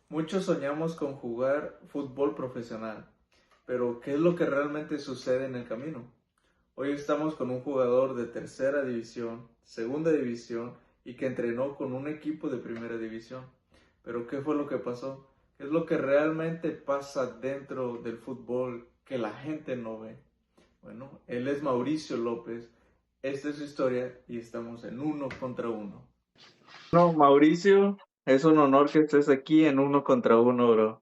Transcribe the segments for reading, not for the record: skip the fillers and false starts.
Muchos soñamos con jugar fútbol profesional, pero ¿qué es lo que realmente sucede en el camino? Hoy estamos con un jugador de tercera división, segunda división y que entrenó con un equipo de primera división. Pero ¿qué fue lo que pasó? ¿Qué es lo que realmente pasa dentro del fútbol que la gente no ve? Bueno, él es Mauricio López, esta es su historia y estamos en uno contra uno. No, Mauricio, es un honor que estés aquí en uno contra uno, bro.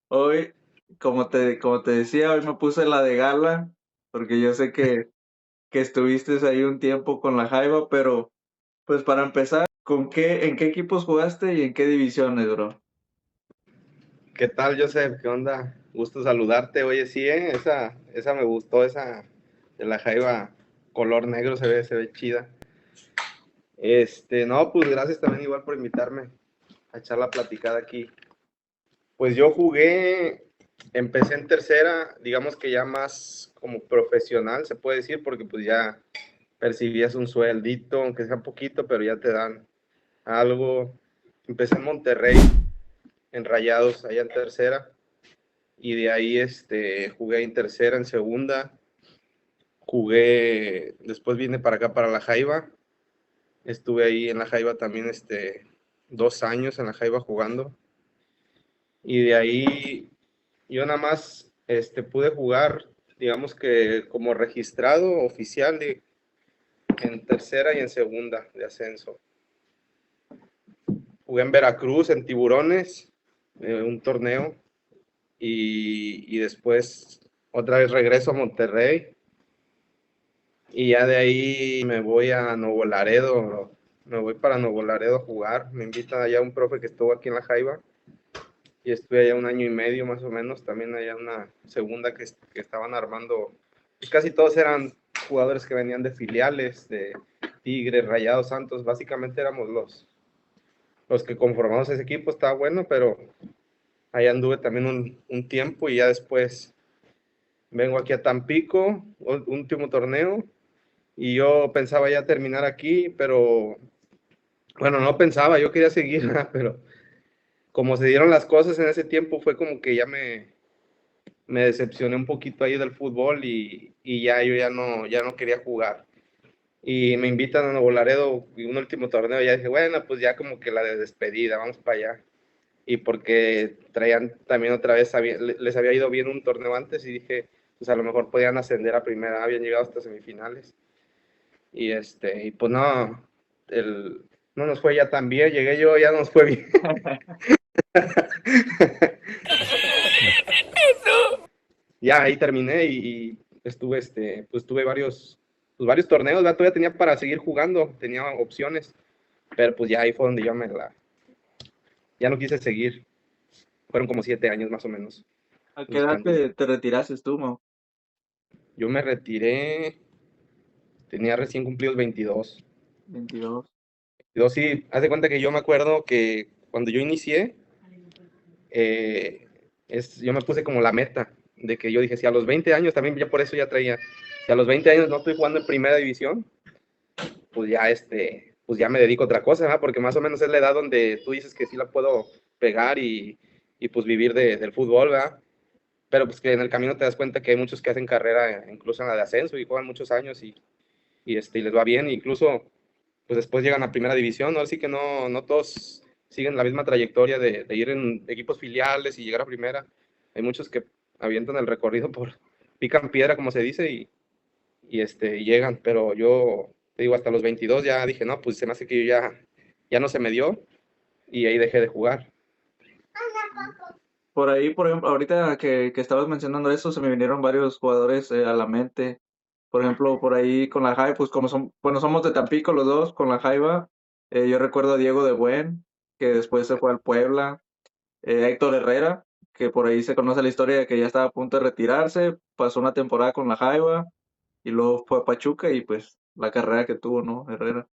Hoy, como te decía, hoy me puse la de gala, porque yo sé que estuviste ahí un tiempo con la Jaiba, pero pues para empezar, en qué equipos jugaste y en qué divisiones, bro? ¿Qué tal, Joseph? ¿Qué onda? Gusto saludarte. Oye, sí, esa me gustó, esa de la jaiba color negro se ve chida. No, pues gracias también igual por invitarme a echar la platicada aquí. Pues yo jugué, empecé en tercera, digamos que ya más como profesional, se puede decir, porque pues ya percibías un sueldito, aunque sea poquito, pero ya te dan algo. Empecé en Monterrey, en Rayados, allá en tercera. Y de ahí jugué en tercera, en segunda, jugué, después vine para acá, para la Jaiba, estuve ahí en la Jaiba también 2 años en la Jaiba jugando, y de ahí yo nada más pude jugar, digamos que como registrado oficial en tercera y en segunda de ascenso. Jugué en Veracruz, en Tiburones, un torneo, y después otra vez regreso a Monterrey. Y ya de ahí me voy a Nuevo Laredo, me voy para Nuevo Laredo a jugar. Me invita allá un profe que estuvo aquí en la Jaiba y estuve allá un año y medio más o menos. También allá una segunda que estaban armando. Y casi todos eran jugadores que venían de filiales, de Tigres, Rayados, Santos. Básicamente éramos los que conformamos ese equipo. Estaba bueno, pero allá anduve también un tiempo y ya después vengo aquí a Tampico, último torneo. Y yo pensaba ya terminar aquí, pero bueno, no pensaba, yo quería seguir, ¿verdad? Pero como se dieron las cosas en ese tiempo, fue como que ya me decepcioné un poquito ahí del fútbol y ya yo ya no quería jugar. Y me invitan a Nuevo Laredo y un último torneo, ya dije, bueno, pues ya como que la de despedida, vamos para allá. Y porque traían también otra vez, les había ido bien un torneo antes y dije, pues a lo mejor podían ascender a primera, habían llegado hasta semifinales. Y pues no, el, no nos fue ya tan bien, llegué yo, ya nos fue bien. Ya ahí terminé y estuve, pues tuve varios torneos, ¿verdad? Todavía tenía para seguir jugando, tenía opciones, pero pues ya ahí fue donde ya no quise seguir. Fueron como 7 años más o menos ¿A qué edad buscando. te retiraste tú, Mau? Yo me retiré, tenía recién cumplidos 22. 22. Yo sí, haz de cuenta que yo me acuerdo que cuando yo inicié, eh, yo me puse como la meta de que yo dije, si a los 20 años, también ya por eso ya traía, si a los 20 años no estoy jugando en primera división, pues ya pues ya me dedico a otra cosa, ¿verdad? Porque más o menos es la edad donde tú dices que sí la puedo pegar y pues vivir del fútbol, ¿verdad? Pero pues que en el camino te das cuenta que hay muchos que hacen carrera incluso en la de ascenso y juegan muchos años y les va bien, incluso pues después llegan a primera división, ¿no? Así que no todos siguen la misma trayectoria de ir en equipos filiales y llegar a primera. Hay muchos que avientan el recorrido pican piedra, como se dice, y llegan, pero yo, te digo, hasta los 22 ya dije, no, pues se me hace que yo ya no se me dio y ahí dejé de jugar. Por ahí, por ejemplo, ahorita que estabas mencionando eso, se me vinieron varios jugadores a la mente. Por ejemplo, por ahí con la Jaiba, pues como bueno, somos de Tampico los dos, con la Jaiba, yo recuerdo a Diego de Buen, que después se fue al Puebla, Héctor Herrera, que por ahí se conoce la historia de que ya estaba a punto de retirarse, pasó una temporada con la Jaiba y luego fue a Pachuca y pues la carrera que tuvo, ¿no? Herrera.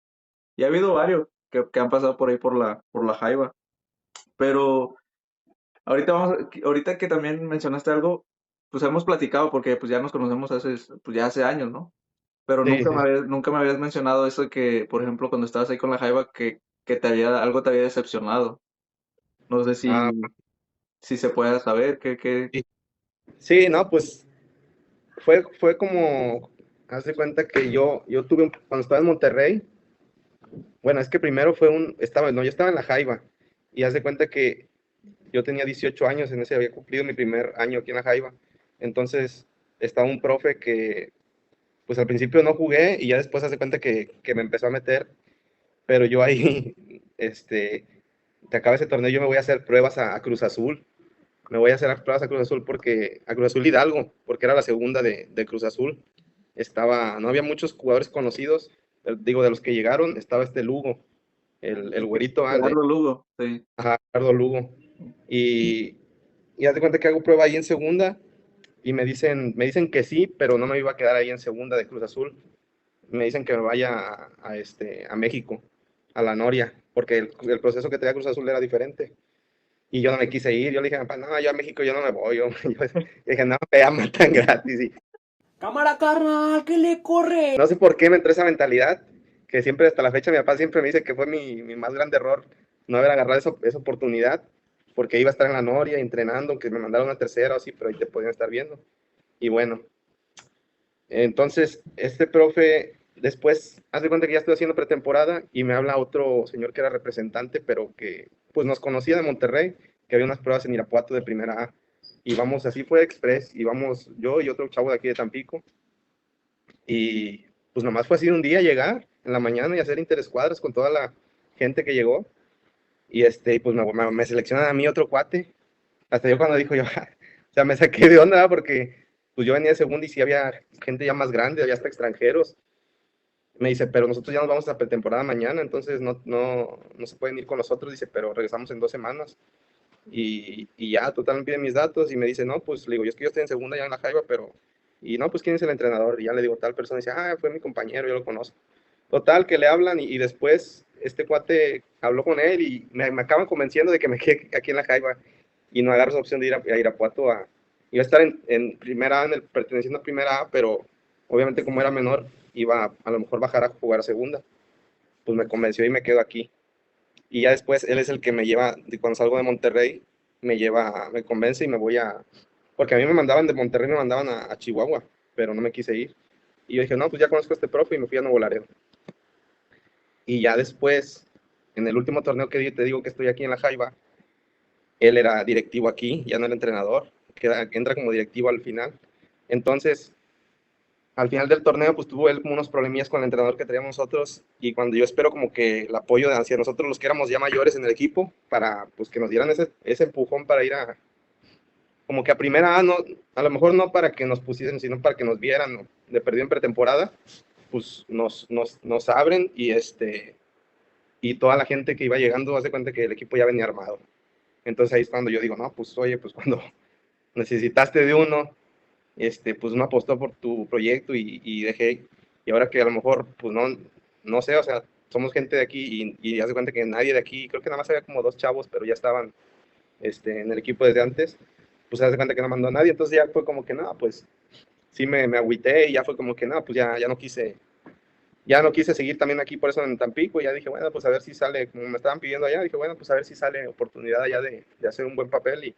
Y ha habido varios que han pasado por ahí por la Jaiba. Pero ahorita que también mencionaste algo, pues hemos platicado porque pues ya nos conocemos pues ya hace años, ¿no? Pero Sí, sí. nunca me habías mencionado eso que, por ejemplo, cuando estabas ahí con la Jaiba, que algo te había decepcionado. No sé Ah, si se pueda saber qué. sí, sí, no, pues fue como, haz de cuenta que yo tuve, cuando estaba en Monterrey, bueno, es que primero yo estaba en la Jaiba, y haz de cuenta que yo tenía 18 años, en ese había cumplido mi primer año aquí en la Jaiba, entonces estaba un profe que, pues al principio no jugué, y ya después haz de cuenta que me empezó a meter, pero yo ahí, te acaba ese torneo, yo me voy a hacer pruebas a Cruz Azul, me voy a hacer pruebas a Cruz Azul a Cruz Azul Hidalgo, porque era la segunda de Cruz Azul. No había muchos jugadores conocidos, digo, de los que llegaron, estaba este Lugo, el güerito, Gerardo Lugo, sí. ajá, Ricardo Lugo. Y, y haz de cuenta que hago prueba ahí en segunda, y me dicen que sí, pero no me iba a quedar ahí en segunda de Cruz Azul. Me dicen que me vaya a México, a la Noria, porque el proceso que tenía Cruz Azul era diferente. Y yo no me quise ir, yo le dije, papá, no, yo a México yo no me voy, yo dije, no, me llaman tan gratis. Y Cámara, carnal, ¿qué le corre? no sé por qué me entró esa mentalidad, que siempre hasta la fecha mi papá siempre me dice que fue mi más grande error no haber agarrado esa oportunidad, porque iba a estar en la Noria entrenando, que me mandaron una tercera o así, pero ahí te podían estar viendo. Y bueno, entonces este profe después hace cuenta que ya estoy haciendo pretemporada y me habla otro señor que era representante, pero que pues nos conocía de Monterrey, que había unas pruebas en Irapuato de primera A. Y vamos, así fue Express, y vamos yo y otro chavo de aquí de Tampico, y pues nomás fue así un día llegar en la mañana y hacer interescuadras con toda la gente que llegó. Y pues me seleccionan a mí otro cuate. Hasta yo cuando dijo yo, o sea, me saqué de onda porque pues yo venía de segunda y sí había gente ya más grande, había hasta extranjeros. Me dice, pero nosotros ya nos vamos a pretemporada mañana, entonces no se pueden ir con nosotros. Dice, pero regresamos en 2 semanas. Y ya, total, me pide mis datos y me dice, no, pues le digo, yo es que yo estoy en segunda ya en la Jaiba, pero, y no, pues quién es el entrenador. Y ya le digo, tal persona, dice, fue mi compañero, yo lo conozco. Total, que le hablan y después este cuate habló con él y me acaban convenciendo de que me quede aquí en la Jaiba y no agarro esa opción de ir a Irapuato iba a estar en primera A, perteneciendo a primera A, pero obviamente como era menor, iba a lo mejor bajar a jugar a segunda. Pues me convenció y me quedo aquí. Y ya después él es el que me lleva, cuando salgo de Monterrey, me convence y me voy porque a mí me mandaban de Monterrey, me mandaban a Chihuahua, pero no me quise ir. Y yo dije, no, pues ya conozco a este profe y me fui a Nuevo Laredo. Y ya después, en el último torneo que te digo que estoy aquí en la Jaiba, él era directivo aquí, ya no era entrenador, que entra como directivo al final. Entonces, al final del torneo, pues tuvo él como unos problemillas con el entrenador que teníamos nosotros, y cuando yo espero como que el apoyo de hacia nosotros los que éramos ya mayores en el equipo, para pues que nos dieran ese empujón para ir como que a primera A, no, a lo mejor no para que nos pusiesen, sino para que nos vieran, ¿no? De perdido en pretemporada, pues nos abren y toda la gente que iba llegando hace cuenta que el equipo ya venía armado. Entonces ahí es cuando yo digo, no, pues oye, pues cuando necesitaste de uno, pues uno apostó por tu proyecto y dejé, y ahora que a lo mejor, pues no sé, o sea, somos gente de aquí y hace cuenta que nadie de aquí, creo que nada más había como 2 chavos, pero ya estaban en el equipo desde antes, pues hace cuenta que no mandó a nadie, entonces ya fue como que no, pues sí me agüité y ya fue como que no, pues ya no quise seguir también aquí, por eso en Tampico, y ya dije, bueno, pues a ver si sale, como me estaban pidiendo allá, dije, bueno, pues a ver si sale oportunidad allá de hacer un buen papel,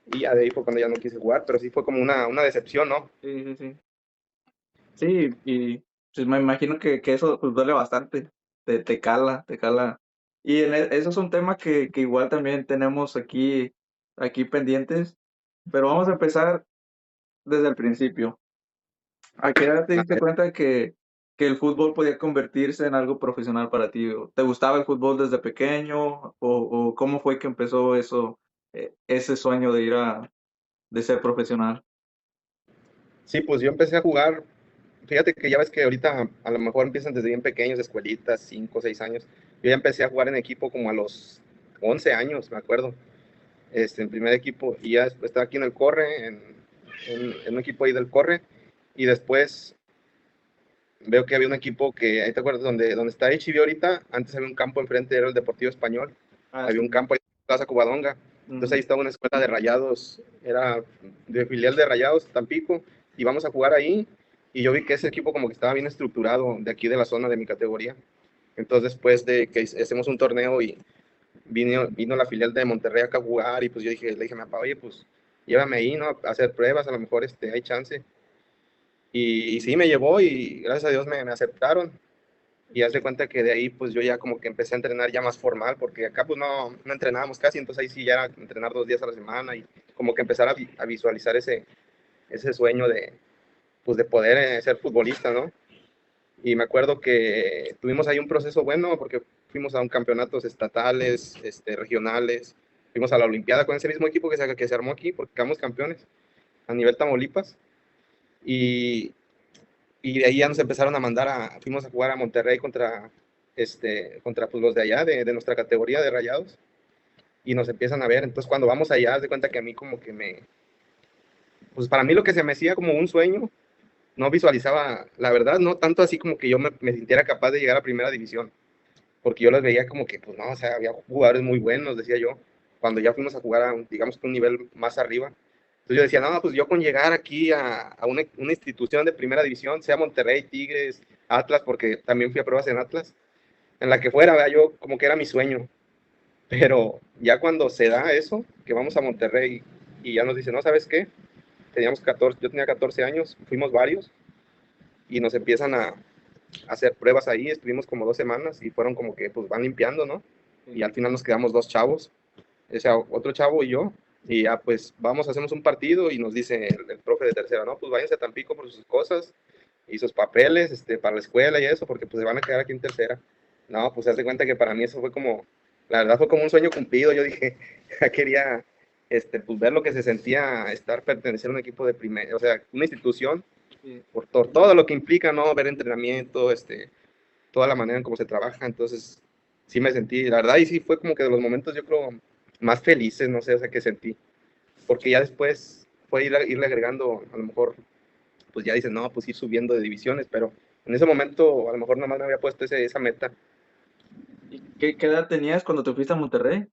y ya de ahí fue cuando ya no quise jugar, pero sí fue como una decepción, ¿no? Sí, sí, sí. Sí, y pues me imagino que eso pues duele bastante, te cala, te cala. Y eso es un tema que igual también tenemos aquí pendientes, pero vamos a empezar desde el principio. ¿A qué edad te A diste ver, cuenta que el fútbol podía convertirse en algo profesional para ti? ¿Te gustaba el fútbol desde pequeño? ¿O cómo fue que empezó eso, ese sueño de ser profesional? sí, pues yo empecé a jugar, fíjate que ya ves que ahorita a lo mejor empiezan desde bien pequeños, de escuelitas, 5 o 6 años, yo ya empecé a jugar en equipo como a los 11 años, me acuerdo, en primer equipo, y ya estaba aquí en el Corre, en un equipo ahí del Corre, y después veo que había un equipo que, ahí te acuerdas, donde está HB ahorita, antes había un campo enfrente, era el Deportivo Español, Ah, había sí. un campo ahí en Plaza Covadonga, entonces ahí Ujú. estaba una escuela de Rayados, era de filial de Rayados, Tampico, y vamos a jugar ahí, y yo vi que ese equipo como que estaba bien estructurado de aquí de la zona de mi categoría, entonces después de que hacemos un torneo y vino la filial de Monterrey acá a jugar y pues le dije a mi papá, oye, pues llévame ahí, ¿no? A hacer pruebas, a lo mejor hay chance. Y sí, me llevó y gracias a Dios me aceptaron. Y haz de cuenta que de ahí pues yo ya como que empecé a entrenar ya más formal, porque acá pues no entrenábamos casi, entonces ahí sí ya era entrenar 2 días a la semana y como que empezar a visualizar ese sueño pues de poder ser futbolista, ¿no? Y me acuerdo que tuvimos ahí un proceso bueno porque fuimos a un campeonatos estatales, regionales, fuimos a la Olimpiada con ese mismo equipo que se armó aquí porque quedamos campeones a nivel Tamaulipas y, y de ahí ya nos empezaron a mandar fuimos a jugar a Monterrey contra pues, los de allá, de nuestra categoría de Rayados y nos empiezan a ver, entonces cuando vamos allá, haz de cuenta que a mí como que pues para mí lo que se me hacía como un sueño, no visualizaba, la verdad, no tanto así como que yo me sintiera capaz de llegar a primera división, porque yo los veía como que, pues no, o sea, había jugadores muy buenos, decía yo, cuando ya fuimos a jugar digamos que un nivel más arriba. Entonces yo decía, no, pues yo con llegar aquí a una institución de primera división, sea Monterrey, Tigres, Atlas, porque también fui a pruebas en Atlas, en la que fuera, ¿verdad? Yo como que era mi sueño, pero ya cuando se da eso, que vamos a Monterrey y ya nos dicen, no, ¿sabes qué? Teníamos 14, yo tenía 14 años, fuimos varios y nos empiezan a hacer pruebas ahí, estuvimos como 2 semanas y fueron como que pues van limpiando, ¿no? Y al final nos quedamos 2 chavos, ese otro chavo y yo, y ya pues vamos, hacemos un partido y nos dice el profe de tercera, no, pues váyanse a Tampico por sus cosas y sus papeles para la escuela y eso, porque pues se van a quedar aquí en tercera. No, pues se hace cuenta que para mí eso fue como, la verdad fue como un sueño cumplido, yo dije, ya quería pues ver lo que se sentía pertenecer a un equipo de primera, o sea, una institución, Sí. por todo lo que implica, ¿no? Ver entrenamiento, toda la manera en cómo se trabaja, entonces sí me sentí, la verdad, y sí fue como que de los momentos yo creo más felices, no sé, o sea, que sentí, porque ya después fue irle agregando, a lo mejor, pues ya dices, no, pues ir subiendo de divisiones, pero en ese momento a lo mejor nada más me había puesto esa meta. ¿Y qué edad tenías cuando te fuiste a Monterrey?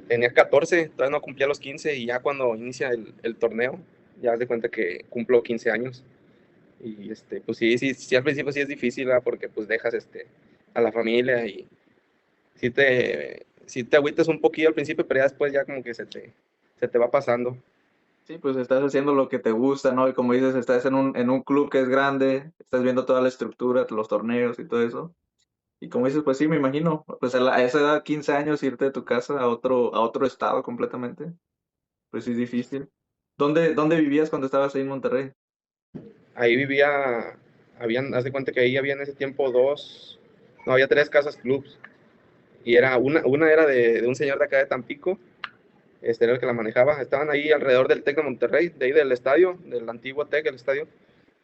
Tenía 14, todavía no cumplía los 15 y ya cuando inicia el torneo, ya haz de cuenta que cumplo 15 años. Y pues sí, al principio sí es difícil, ¿verdad? Porque pues dejas a la familia y sí te agüitas un poquillo al principio, pero ya después ya como que se te va pasando. Sí, pues estás haciendo lo que te gusta, ¿no? Y como dices, estás en un club que es grande, estás viendo toda la estructura, los torneos y todo eso. Y como dices, pues sí, me imagino, pues a esa edad, 15 años, irte de tu casa a otro estado completamente, pues sí es difícil. ¿Dónde vivías cuando estabas ahí en Monterrey? Ahí haz de cuenta que ahí había en ese tiempo no, había 3 casas clubs. Y una era de un señor de acá de Tampico, era el que la manejaba. Estaban ahí alrededor del TEC de Monterrey, de ahí del estadio, del antiguo TEC, el estadio,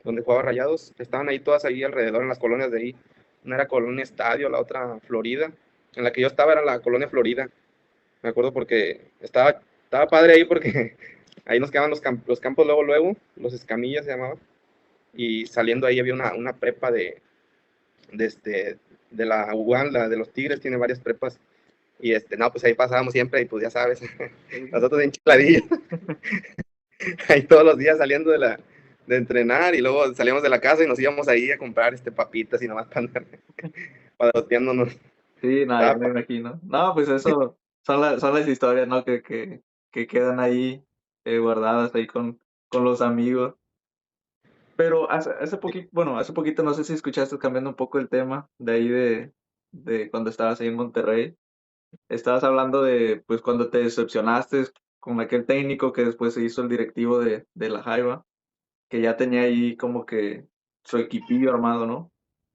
donde jugaba Rayados. Estaban ahí todas ahí alrededor en las colonias de ahí. Una era Colonia Estadio, la otra Florida. En la que yo estaba era la Colonia Florida. Me acuerdo porque estaba padre ahí porque ahí nos quedaban los campos luego, los Escamillas se llamaba. Y saliendo ahí había una prepa de, este, de la UAN, la de los Tigres, tiene varias prepas. Y no, pues ahí pasábamos siempre y pues ya sabes, nosotros en Chicladillo, ahí todos los días saliendo de entrenar y luego salíamos de la casa y nos íbamos ahí a comprar papitas y nomás para andar padroteándonos. Sí, no, ya Estaba me imagino. No, pues eso son las historias, ¿no? Que quedan ahí guardadas ahí con los amigos. Pero hace poquito, bueno, hace poquito no sé si escuchaste cambiando un poco el tema de ahí de cuando estabas ahí en Monterrey. Estabas hablando de, pues, cuando te decepcionaste con aquel técnico que después se hizo el directivo de la Jaiba, que ya tenía ahí como que su equipillo armado, ¿no?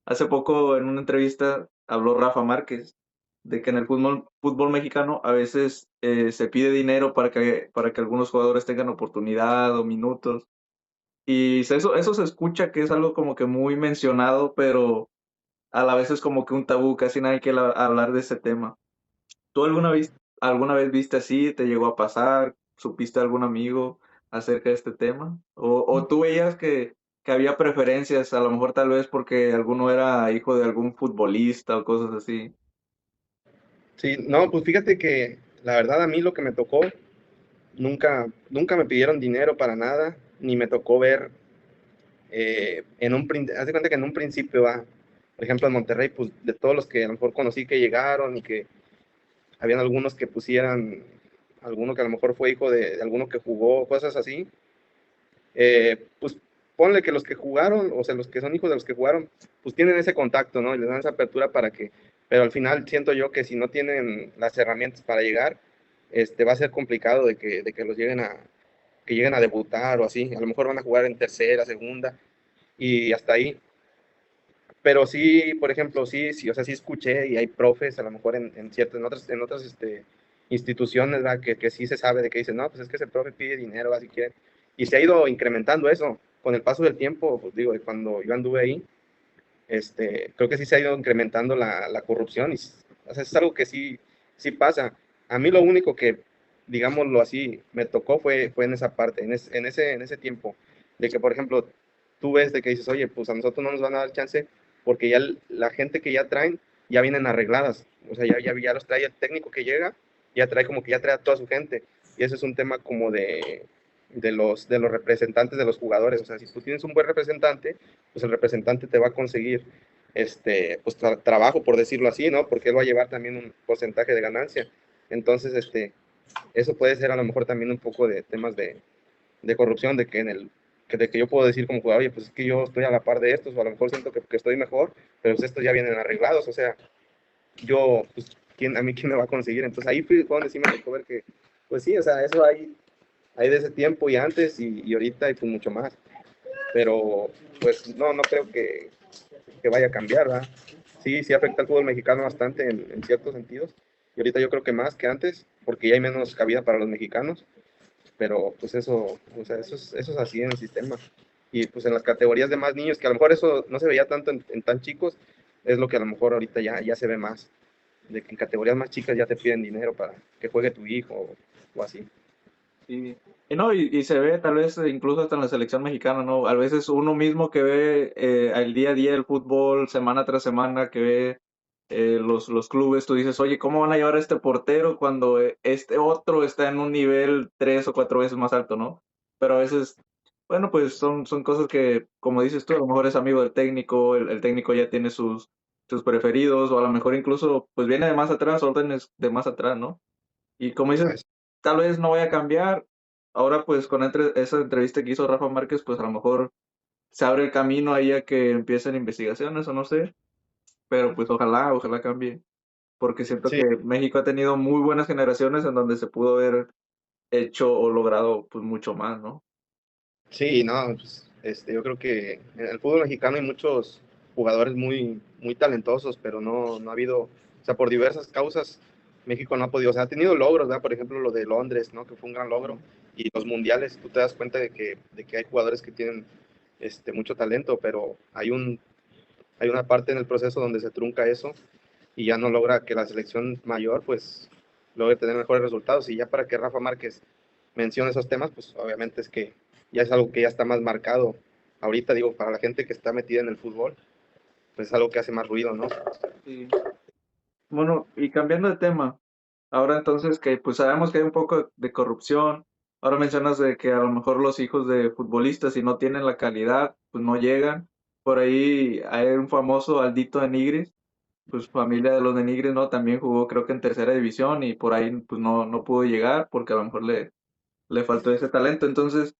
Hace poco en una entrevista habló Rafa Márquez de que en el fútbol mexicano a veces se pide dinero para que algunos jugadores tengan oportunidad o minutos. Y eso se escucha que es algo como que muy mencionado, pero a la vez es como que un tabú, casi nadie quiere hablar de ese tema. ¿Tú alguna vez viste así? ¿Te llegó a pasar? ¿Supiste algún amigo acerca de este tema? ¿O tú veías que había preferencias, a lo mejor tal vez porque alguno era hijo de algún futbolista o cosas así? Sí, no, pues fíjate que la verdad a mí lo que me tocó, nunca me pidieron dinero para nada, ni me tocó ver, haz de cuenta que en un principio, por ejemplo en Monterrey, pues de todos los que a lo mejor conocí que llegaron y que habían algunos que pusieran, alguno que a lo mejor fue hijo de alguno que jugó, cosas así, pues ponle que los que jugaron, o sea, los que son hijos de los que jugaron, pues tienen ese contacto, ¿no? Y les dan esa apertura para que, pero al final siento yo que si no tienen las herramientas para llegar, va a ser complicado de que los lleguen a, que lleguen a debutar o así. A lo mejor van a jugar en tercera, segunda y hasta ahí. Pero sí, por ejemplo, sí, o sea, sí escuché y hay profes, a lo mejor en ciertas, en otras instituciones, ¿verdad? Que sí se sabe de que dicen, no, pues es que ese profe pide dinero, así que, y se ha ido incrementando eso con el paso del tiempo, pues digo, cuando yo anduve ahí, creo que sí se ha ido incrementando la corrupción y, o sea, es algo que sí pasa. A mí lo único que, digámoslo así, me tocó fue en esa parte, en ese tiempo, de que, por ejemplo, tú ves de que dices, oye, pues a nosotros no nos van a dar chance porque ya la gente que ya traen ya vienen arregladas, o sea, ya los trae el técnico que llega, ya trae como que ya trae a toda su gente, y eso es un tema como de los representantes de los jugadores, o sea, si tú tienes un buen representante, pues el representante te va a conseguir pues trabajo, por decirlo así, ¿no? Porque él va a llevar también un porcentaje de ganancia. Entonces, eso puede ser a lo mejor también un poco de temas de corrupción, de que de que yo puedo decir como jugador, oye, pues es que yo estoy a la par de estos, o a lo mejor siento que estoy mejor, pero pues estos ya vienen arreglados, o sea, yo, pues, a mí quién me va a conseguir? Entonces ahí fue donde sí me tocó ver que, pues sí, o sea, eso hay de ese tiempo y antes y ahorita y pues mucho más, pero pues no creo que vaya a cambiar, ¿verdad? Sí afecta al fútbol mexicano bastante en ciertos sentidos, y ahorita yo creo que más que antes, porque ya hay menos cabida para los mexicanos, pero pues eso, o sea, eso es así en el sistema. Y pues en las categorías de más niños, que a lo mejor eso no se veía tanto en tan chicos, es lo que a lo mejor ahorita ya se ve más, de que en categorías más chicas ya te piden dinero para que juegue tu hijo o así. Y no, y se ve tal vez incluso hasta en la selección mexicana, ¿no? A veces uno mismo que ve el día a día el fútbol, semana tras semana, que ve los clubes, tú dices, oye, ¿cómo van a llevar a este portero cuando este otro está en un nivel 3 o 4 veces más alto, ¿no? Pero a veces, bueno, pues son cosas que, como dices tú, a lo mejor es amigo del técnico, el técnico ya tiene sus preferidos, o a lo mejor incluso, pues viene de más atrás, órdenes de más atrás, ¿no? Y como dices, Ah, tal vez no vaya a cambiar. Ahora, pues con esa entrevista que hizo Rafa Márquez, pues a lo mejor se abre el camino ahí a que empiecen investigaciones o no sé. Pero pues ojalá cambie. Porque siento sí, que México ha tenido muy buenas generaciones en donde se pudo haber hecho o logrado pues mucho más, ¿no? sí, no, pues, yo creo que en el fútbol mexicano hay muchos jugadores muy talentosos, pero no ha habido, o sea, por diversas causas, México no ha podido, o sea, ha tenido logros, ¿verdad? Por ejemplo, lo de Londres, ¿no? Que fue un gran logro, y los mundiales, tú te das cuenta de que hay jugadores que tienen mucho talento, pero hay una parte en el proceso donde se trunca eso y ya no logra que la selección mayor, pues, logre tener mejores resultados, y ya para que Rafa Márquez menciona esos temas, pues obviamente es que ya es algo que ya está más marcado. Ahorita digo, para la gente que está metida en el fútbol, pues es algo que hace más ruido, ¿no? Sí. Bueno, y cambiando de tema, ahora entonces que pues sabemos que hay un poco de corrupción, ahora mencionas de que a lo mejor los hijos de futbolistas si no tienen la calidad, pues no llegan. Por ahí hay un famoso Aldito de Nigris, pues familia de los de Nigris, ¿no? También jugó creo que en tercera división y por ahí pues no pudo llegar porque a lo mejor le faltó ese talento. Entonces,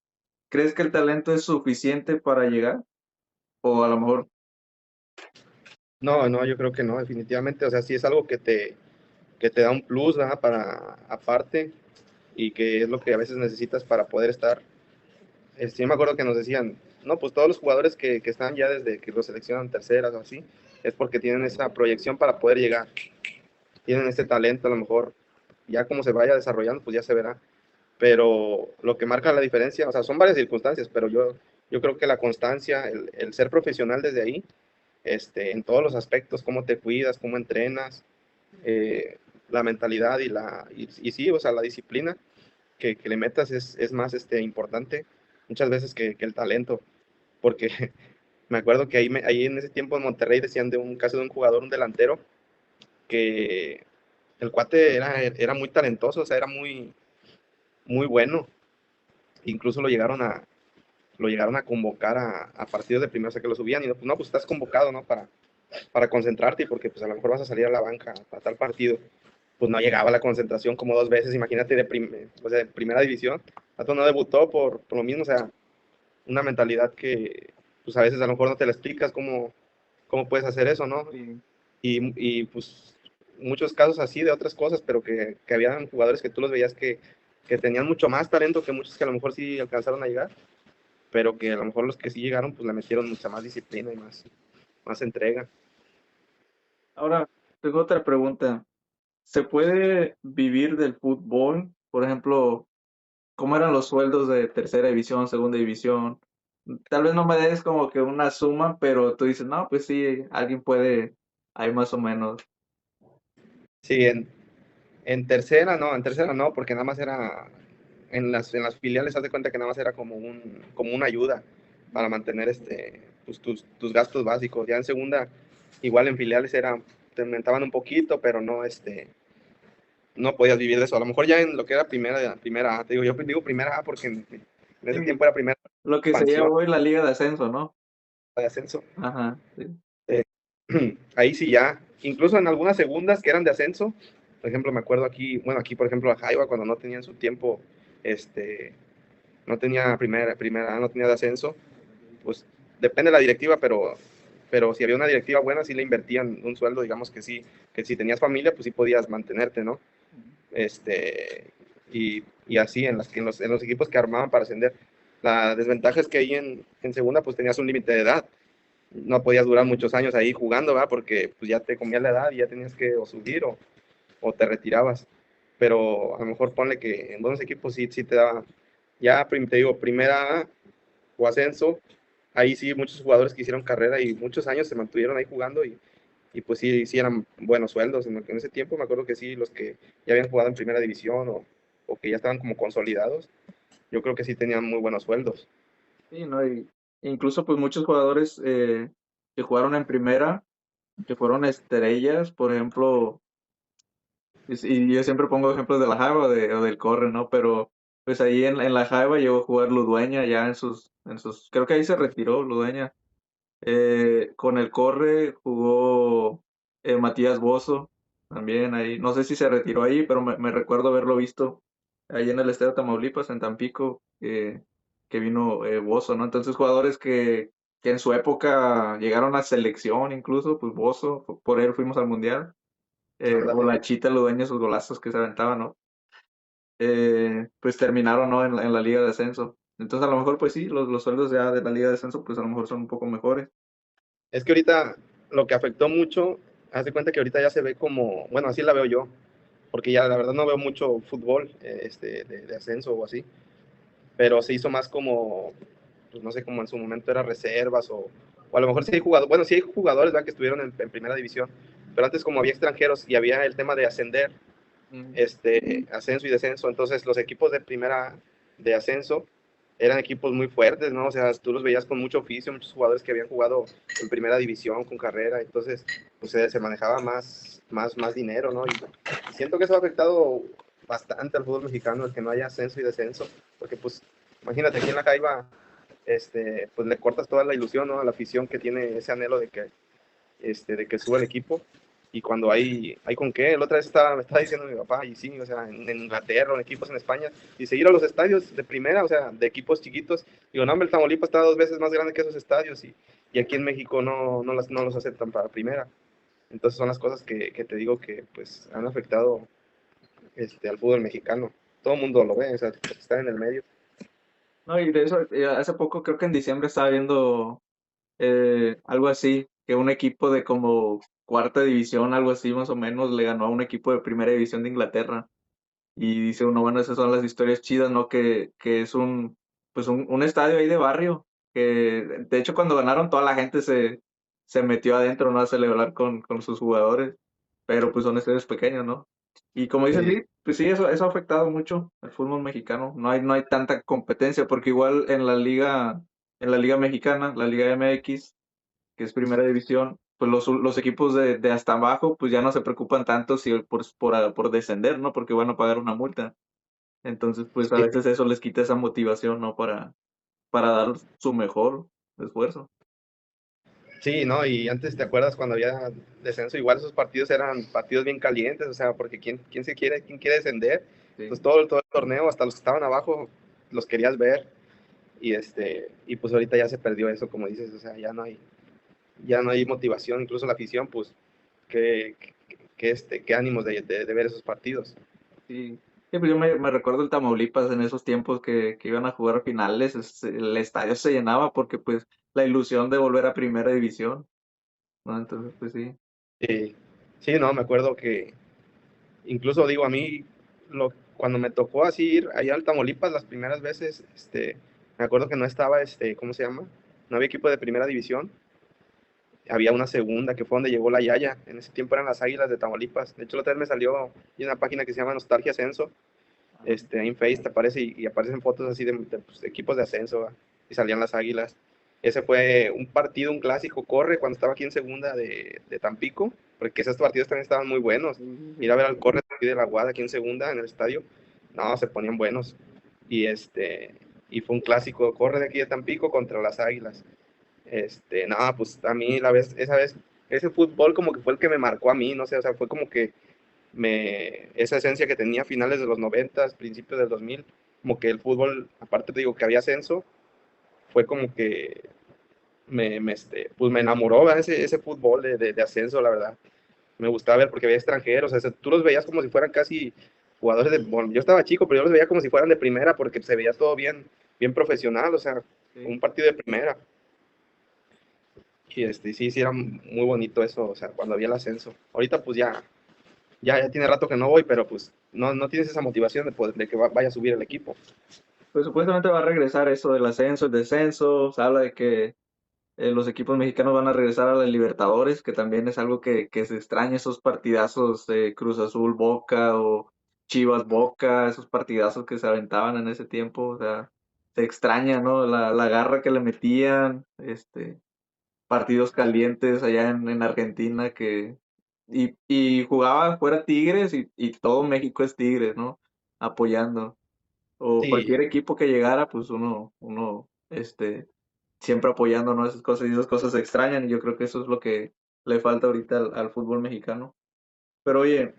¿crees que el talento es suficiente para llegar? O a lo mejor, No, yo creo que no, definitivamente. O sea, sí es algo que te da un plus, ¿verdad? Para aparte, y que es lo que a veces necesitas para poder estar. Yo me acuerdo que nos decían, no, pues todos los jugadores que están ya desde que los seleccionan terceras o así, es porque tienen esa proyección para poder llegar. Tienen ese talento, a lo mejor ya como se vaya desarrollando, pues ya se verá. Pero lo que marca la diferencia, o sea, son varias circunstancias, pero yo creo que la constancia, el ser profesional desde ahí, en todos los aspectos, cómo te cuidas, cómo entrenas, la mentalidad y sí, o sea, la disciplina que le metas es más importante muchas veces que el talento, porque me acuerdo que ahí en ese tiempo en Monterrey decían de un caso de un jugador, un delantero, que el cuate era muy talentoso, o sea, era muy bueno, incluso lo llegaron a convocar a partidos de primera, o sea, que lo subían y no, pues, no, estás convocado, ¿no? Para concentrarte, porque pues a lo mejor vas a salir a la banca a tal partido. pues no llegaba a la concentración como 2 veces, imagínate, o sea, de primera división. Vato no debutó por lo mismo, o sea, una mentalidad que pues a veces a lo mejor no te la explicas cómo puedes hacer eso, ¿no? Pues muchos casos así de otras cosas, pero que habían jugadores que tú los veías que tenían mucho más talento que muchos que a lo mejor sí alcanzaron a llegar, pero que a lo mejor los que sí llegaron pues le metieron mucha más disciplina y más entrega. Ahora, tengo otra pregunta. ¿Se puede vivir del fútbol? Por ejemplo, ¿cómo eran los sueldos de tercera división, segunda división? Tal vez no me des como que una suma, pero tú dices, no, pues sí, alguien puede, ahí más o menos. Sí, en tercera no, porque nada más era, en las filiales haz de cuenta que nada más era como una ayuda para mantener pues, tus gastos básicos. Ya en segunda, igual en filiales te aumentaban un poquito, pero no podías vivir de eso. A lo mejor ya en lo que era primera A, te digo, yo digo primera A porque en ese Sí, tiempo era primera lo que se llama expansión hoy la liga de ascenso, ¿no? de ascenso. Ajá, sí. Eh, Ahí sí ya, incluso en algunas segundas que eran de ascenso, por ejemplo, me acuerdo aquí, bueno, aquí por ejemplo a Jaiba cuando no tenía en su tiempo, no tenía primera, no tenía de ascenso, pues depende de la directiva, pero si había una directiva buena, sí le invertían un sueldo, digamos que si tenías familia, pues sí podías mantenerte, ¿no? Y así en los equipos que armaban para ascender. La desventaja es que ahí en segunda, pues tenías un límite de edad, no podías durar muchos años ahí jugando, ¿verdad? Porque pues ya te comía la edad y ya tenías que o subir o te retirabas. Pero a lo mejor ponle que en buenos equipos sí te daba, ya te digo, primera A o ascenso, ahí sí muchos jugadores que hicieron carrera y muchos años se mantuvieron ahí jugando y pues sí eran buenos sueldos. En ese tiempo me acuerdo que sí, los que ya habían jugado en primera división o que ya estaban como consolidados, yo creo que sí tenían muy buenos sueldos. Sí, ¿no? Y incluso pues muchos jugadores que jugaron en primera, que fueron estrellas, por ejemplo, y yo siempre pongo ejemplos de la Jaiba o del Corre, ¿no? Pero pues ahí en la Jaiba llegó a jugar Ludueña ya creo que ahí se retiró Ludueña. Con el Corre jugó Matías Bozo, también ahí, no sé si se retiró ahí, pero me recuerdo haberlo visto ahí en el Estadio Tamaulipas, en Tampico, que vino Bozo, ¿no? Entonces jugadores que en su época llegaron a selección incluso, pues Bozo, por él fuimos al Mundial. O Ándale. la Chita Ludueña, esos golazos que se aventaban, ¿no? Pues terminaron, ¿no? En la Liga de Ascenso. Entonces, a lo mejor, pues sí, los sueldos ya de la Liga de Ascenso, pues a lo mejor son un poco mejores. Es que ahorita lo que afectó mucho, haz de cuenta que ahorita ya se ve como, bueno, así la veo yo, porque ya la verdad no veo mucho fútbol de ascenso o así, pero se hizo más como, pues no sé, como en su momento era reservas o a lo mejor sí hay jugadores, bueno, sí hay jugadores ¿verdad? Que estuvieron en primera división, pero antes como había extranjeros y había el tema de ascender, Mm. ascenso y descenso. Entonces, los equipos de ascenso eran equipos muy fuertes, ¿no? O sea, tú los veías con mucho oficio, muchos jugadores que habían jugado en primera división con carrera, entonces, pues se manejaba más dinero, ¿no? Y siento que eso ha afectado bastante al fútbol mexicano, el que no haya ascenso y descenso, porque, pues, imagínate, aquí en la Jaiba, pues le cortas toda la ilusión, ¿no? A la afición que tiene ese anhelo de que suba el equipo. Y cuando hay con qué, la otra vez me estaba diciendo mi papá, y sí, o sea, en Inglaterra, en equipos en España, y seguir a los estadios de primera, o sea, de equipos chiquitos. Digo, no, hombre, el Tamaulipas está 2 veces más grande que esos estadios, y aquí en México no los aceptan para primera. Entonces son las cosas que te digo que pues han afectado al fútbol mexicano. Todo el mundo lo ve, o sea, está en el medio. No, y de eso, hace poco, creo que en diciembre estaba viendo algo así, que un equipo de como cuarta división, algo así más o menos, le ganó a un equipo de primera división de Inglaterra. Y dice uno, bueno, esas son las historias chidas, ¿no? Que es pues un estadio ahí de barrio, que de hecho cuando ganaron toda la gente se metió adentro, ¿no? A celebrar con sus jugadores, pero pues son estadios pequeños, ¿no? Y como dices, Sí, sí, pues sí, eso ha afectado mucho al fútbol mexicano. No hay tanta competencia, porque igual en la liga mexicana, la Liga MX, que es primera división, pues los equipos de hasta abajo, pues ya no se preocupan tanto si por descender, ¿no? Porque van a pagar una multa. Entonces, pues a sí, veces eso les quita esa motivación, ¿no? Para dar su mejor esfuerzo. Sí, ¿no? Y antes, ¿te acuerdas cuando había descenso? Igual esos partidos eran partidos bien calientes, o sea, porque quién quiere descender? Sí. Pues todo el torneo, hasta los que estaban abajo, los querías ver. Y pues ahorita ya se perdió eso, como dices, o sea, ya no hay motivación, incluso la afición, pues, qué ánimos de ver esos partidos. Sí, sí, pues yo me recuerdo el Tamaulipas en esos tiempos que iban a jugar finales, el estadio se llenaba porque pues la ilusión de volver a primera división, ¿no? Entonces, pues sí. Sí, sí, no, me acuerdo que incluso digo, a mí, cuando me tocó así ir allá al Tamaulipas las primeras veces, me acuerdo que no estaba, ¿cómo se llama? No había equipo de primera división, había una segunda, que fue donde llegó la Yaya, en ese tiempo eran las Águilas de Tamaulipas, de hecho la otra vez me salió en una página que se llama Nostalgia Ascenso, ahí en Face te aparece y aparecen fotos así de, pues, equipos de ascenso, ¿va? Y salían las Águilas. Ese fue un partido, un clásico, corre cuando estaba aquí en segunda de Tampico, porque esos partidos también estaban muy buenos. Sí, sí, Ir a sí. ver al corre aquí de la Guada aquí en segunda en el estadio, no, se ponían buenos. Y y fue un clásico, corre de aquí de Tampico contra las Águilas. No, pues a mí esa vez, ese fútbol como que fue el que me marcó a mí, no sé, o sea, fue como que esa esencia que tenía a finales de los 90, principios del 2000, como que el fútbol, aparte te digo que había ascenso, fue como que pues me enamoró, ¿verdad? Ese fútbol de ascenso, la verdad. Me gustaba ver porque había extranjeros, o sea, tú los veías como si fueran casi jugadores bueno, yo estaba chico, pero yo los veía como si fueran de primera porque se veía todo bien profesional, o sea, un Sí. partido de primera. Y sí, sí, era muy bonito eso, o sea, cuando había el ascenso. Ahorita pues ya tiene rato que no voy, pero pues no tienes esa motivación de que vaya a subir el equipo. Pues supuestamente va a regresar eso del ascenso, el descenso, se habla de que los equipos mexicanos van a regresar a la Libertadores, que también es algo que se extraña, esos partidazos de Cruz Azul Boca o Chivas Boca, esos partidazos que se aventaban en ese tiempo, o sea, se extraña, ¿no? La garra que le metían, partidos calientes allá en Argentina y jugaba fuera Tigres y todo México es Tigres, ¿no? Apoyando. O Sí, cualquier equipo que llegara, pues siempre apoyando, ¿no? Esas cosas y esas cosas se extrañan y yo creo que eso es lo que le falta ahorita al fútbol mexicano. Pero oye,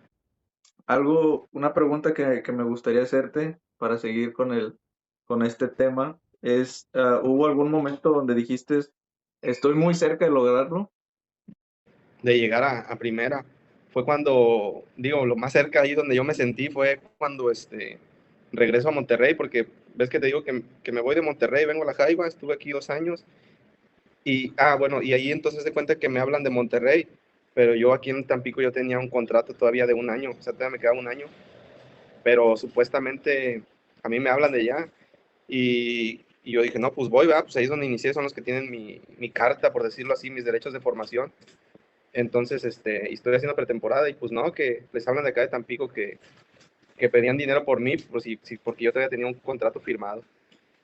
una pregunta que me gustaría hacerte para seguir con este tema es, ¿hubo algún momento donde dijiste, estoy muy cerca de lograrlo? de llegar a primera. Fue cuando, digo, lo más cerca ahí donde yo me sentí fue cuando regreso a Monterrey, porque ves que te digo que me voy de Monterrey, vengo a la Jaiba, estuve aquí 2 años. Bueno, y ahí entonces de cuenta que me hablan de Monterrey, pero yo aquí en Tampico yo tenía un contrato todavía de 1 año, o sea, todavía me quedaba 1 año, pero supuestamente a mí me hablan de allá y yo dije, no, pues voy, va, pues ahí es donde inicié, son los que tienen mi carta, por decirlo así, mis derechos de formación. Entonces, y estoy haciendo pretemporada y pues no, que les hablan de acá de Tampico que pedían dinero por mí, pues porque yo todavía tenía un contrato firmado.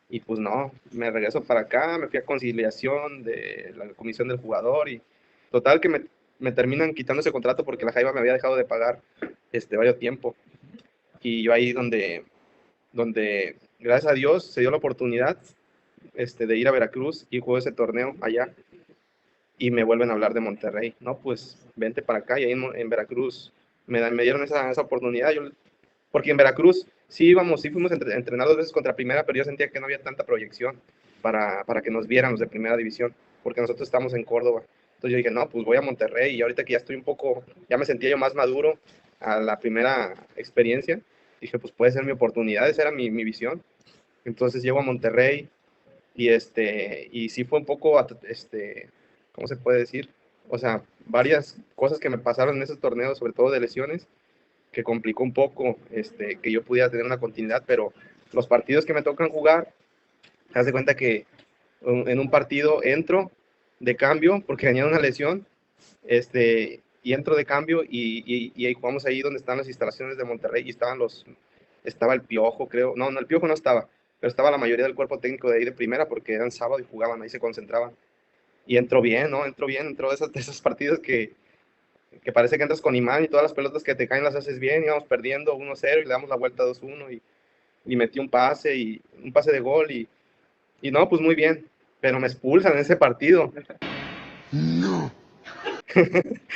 Y pues no, me regreso para acá, me fui a conciliación de la comisión del jugador y total que me terminan quitando ese contrato porque la Jaiba me había dejado de pagar varios tiempo. Y yo ahí donde gracias a Dios se dio la oportunidad de ir a Veracruz y juego ese torneo allá y me vuelven a hablar de Monterrey. No, pues vente para acá y ahí en Veracruz me dieron esa oportunidad. Porque en Veracruz sí fuimos a entrenar 2 veces contra primera, pero yo sentía que no había tanta proyección para que nos vieran los de primera división, porque nosotros estamos en Córdoba. Entonces yo dije, no, pues voy a Monterrey y ahorita que ya estoy ya me sentía yo más maduro a la primera experiencia, dije, pues puede ser mi oportunidad, esa era mi visión. Entonces llego a Monterrey y sí fue un poco, ¿cómo se puede decir? O sea, varias cosas que me pasaron en esos torneos, sobre todo de lesiones, que complicó un poco que yo pudiera tener una continuidad, pero los partidos que me tocan jugar, te das de cuenta que en un partido entro de cambio porque venía una lesión, y entro de cambio y ahí jugamos ahí donde están las instalaciones de Monterrey y estaba el Piojo, creo, no, el Piojo no estaba, pero estaba la mayoría del cuerpo técnico de ahí de primera porque eran sábado y jugaban, ahí se concentraban. Y entró bien, ¿no? Entró de esos partidos que parece que entras con imán y todas las pelotas que te caen las haces bien, íbamos perdiendo 1-0 y le damos la vuelta 2-1 y metí un pase de gol y no, pues muy bien, pero me expulsan en ese partido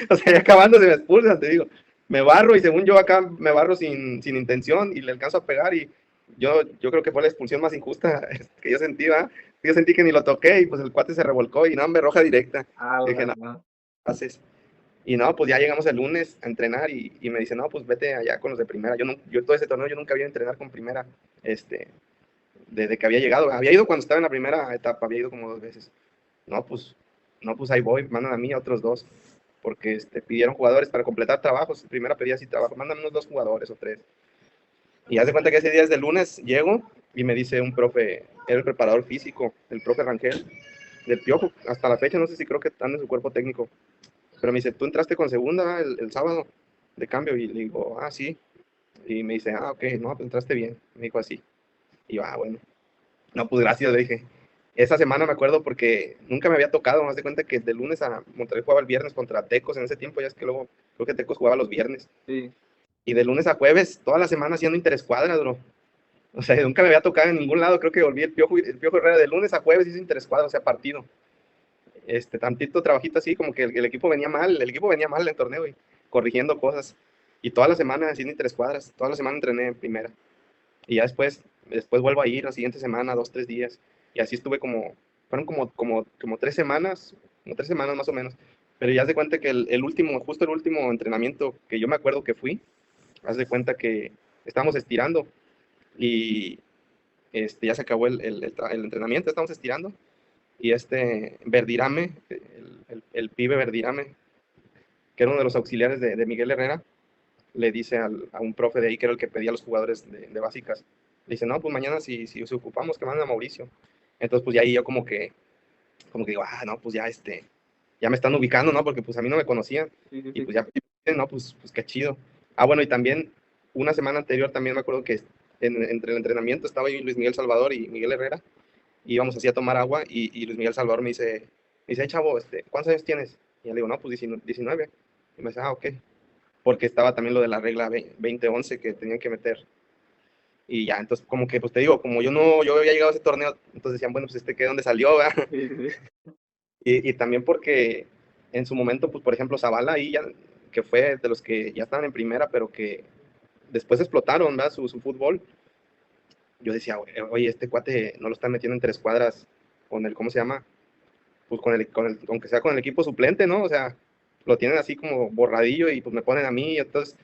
O sea, ya acabando se me expulsan, te digo. Me barro y según yo acá me barro sin intención y le alcanzo a pegar y yo creo que fue la expulsión más injusta que yo sentí, ¿va? Yo sentí que ni lo toqué y pues el cuate se revolcó y no, me roja directa. Y dije, no, No. haces. Y no, pues ya llegamos el lunes a entrenar y me dice, no, pues vete allá con los de primera. Yo todo ese torneo yo nunca había ido a entrenar con primera, desde que había llegado. Había ido cuando estaba en la primera etapa, había ido como 2 veces. No, pues, no, pues ahí voy, mandan a mí a otros 2, porque pidieron jugadores para completar trabajos. Primera pedía así trabajo, mándame unos 2 jugadores o 3. Y haz de cuenta que ese día es de lunes, llego y me dice un profe, era el preparador físico, el profe Rangel, del Piojo, hasta la fecha no sé si creo que anda en su cuerpo técnico, pero me dice, tú entraste con segunda el sábado de cambio, y le digo, ah, sí, y me dice, ah, ok, no, pues entraste bien, me dijo así, y yo, ah, bueno, no, pues gracias, le dije. Esa semana me acuerdo porque nunca me había tocado, me das de cuenta que de lunes a Monterrey jugaba el viernes contra Tecos en ese tiempo, ya es que luego creo que Tecos jugaba los viernes. Sí. Y de lunes a jueves, toda la semana haciendo interescuadras, bro. O sea, nunca me había tocado en ningún lado, creo que volví el Piojo Herrera de lunes a jueves hizo interescuadras, o sea, partido. Tantito trabajito así, como que el equipo venía mal, en el torneo y corrigiendo cosas. Y toda la semana haciendo interescuadras, toda la semana entrené en primera. Y ya después vuelvo a ir la siguiente semana, 2, 3 días. Y así estuve fueron como 3 semanas, como 3 semanas más o menos. Pero ya haz de cuenta que justo el último entrenamiento que yo me acuerdo que fui, haz de cuenta que estábamos estirando y ya se acabó el entrenamiento, estábamos estirando. Y Verdirame, el pibe Verdirame, que era uno de los auxiliares de Miguel Herrera, le dice a un profe de ahí, que era el que pedía a los jugadores de básicas, le dice, no, pues mañana si os ocupamos, que manden a Mauricio. Entonces, pues ya ahí yo como que digo, ah, no, pues ya me están ubicando, ¿no? Porque pues a mí no me conocían. Sí, sí, Y sí. pues ya, no, pues qué chido. Ah, bueno, y también una semana anterior también me acuerdo que entre el entrenamiento estaba ahí Luis Miguel Salvador y Miguel Herrera, y íbamos así a tomar agua, y Luis Miguel Salvador me dice, hey, chavo, ¿cuántos años tienes? Y yo le digo, no, pues 19. Y me dice, ah, ok. Porque estaba también lo de la regla 2011 que tenían que meter. Y ya, entonces, como que, pues te digo, como yo había llegado a ese torneo, entonces decían, bueno, pues ¿qué dónde salió, ¿verdad? Sí, sí, sí. Y también porque en su momento, pues por ejemplo, Zavala ahí ya, que fue de los que ya estaban en primera, pero que después explotaron, ¿verdad? Su fútbol. Yo decía, oye, este cuate no lo están metiendo en 3 cuadras con ¿cómo se llama? Pues aunque sea con el equipo suplente, ¿no? O sea, lo tienen así como borradillo y pues me ponen a mí, entonces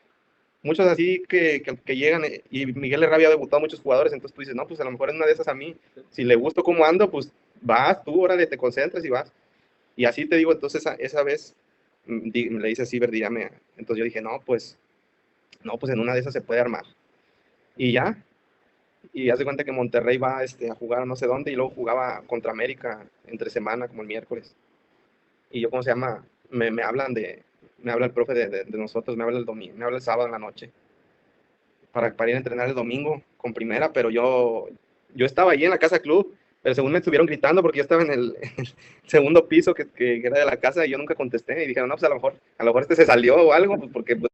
muchos así que llegan, y Miguel Herrera había debutado muchos jugadores, entonces tú dices, no, pues a lo mejor en una de esas a mí, si le gusto cómo ando, pues vas tú, órale, te concentras y vas. Y así te digo, entonces esa vez le dice así, dígame, entonces yo dije, no, pues en una de esas se puede armar. Y ya, y hace cuenta que Monterrey va a jugar no sé dónde, y luego jugaba contra América entre semana, como el miércoles. Y yo, ¿cómo se llama? Me habla el profe de nosotros, me habla el domingo, me habla el sábado en la noche, para ir a entrenar el domingo con primera, pero yo estaba ahí en la casa club, pero según me estuvieron gritando porque yo estaba en el segundo piso que era de la casa, y yo nunca contesté, y dijeron, no, pues a lo mejor se salió o algo, pues porque, pues,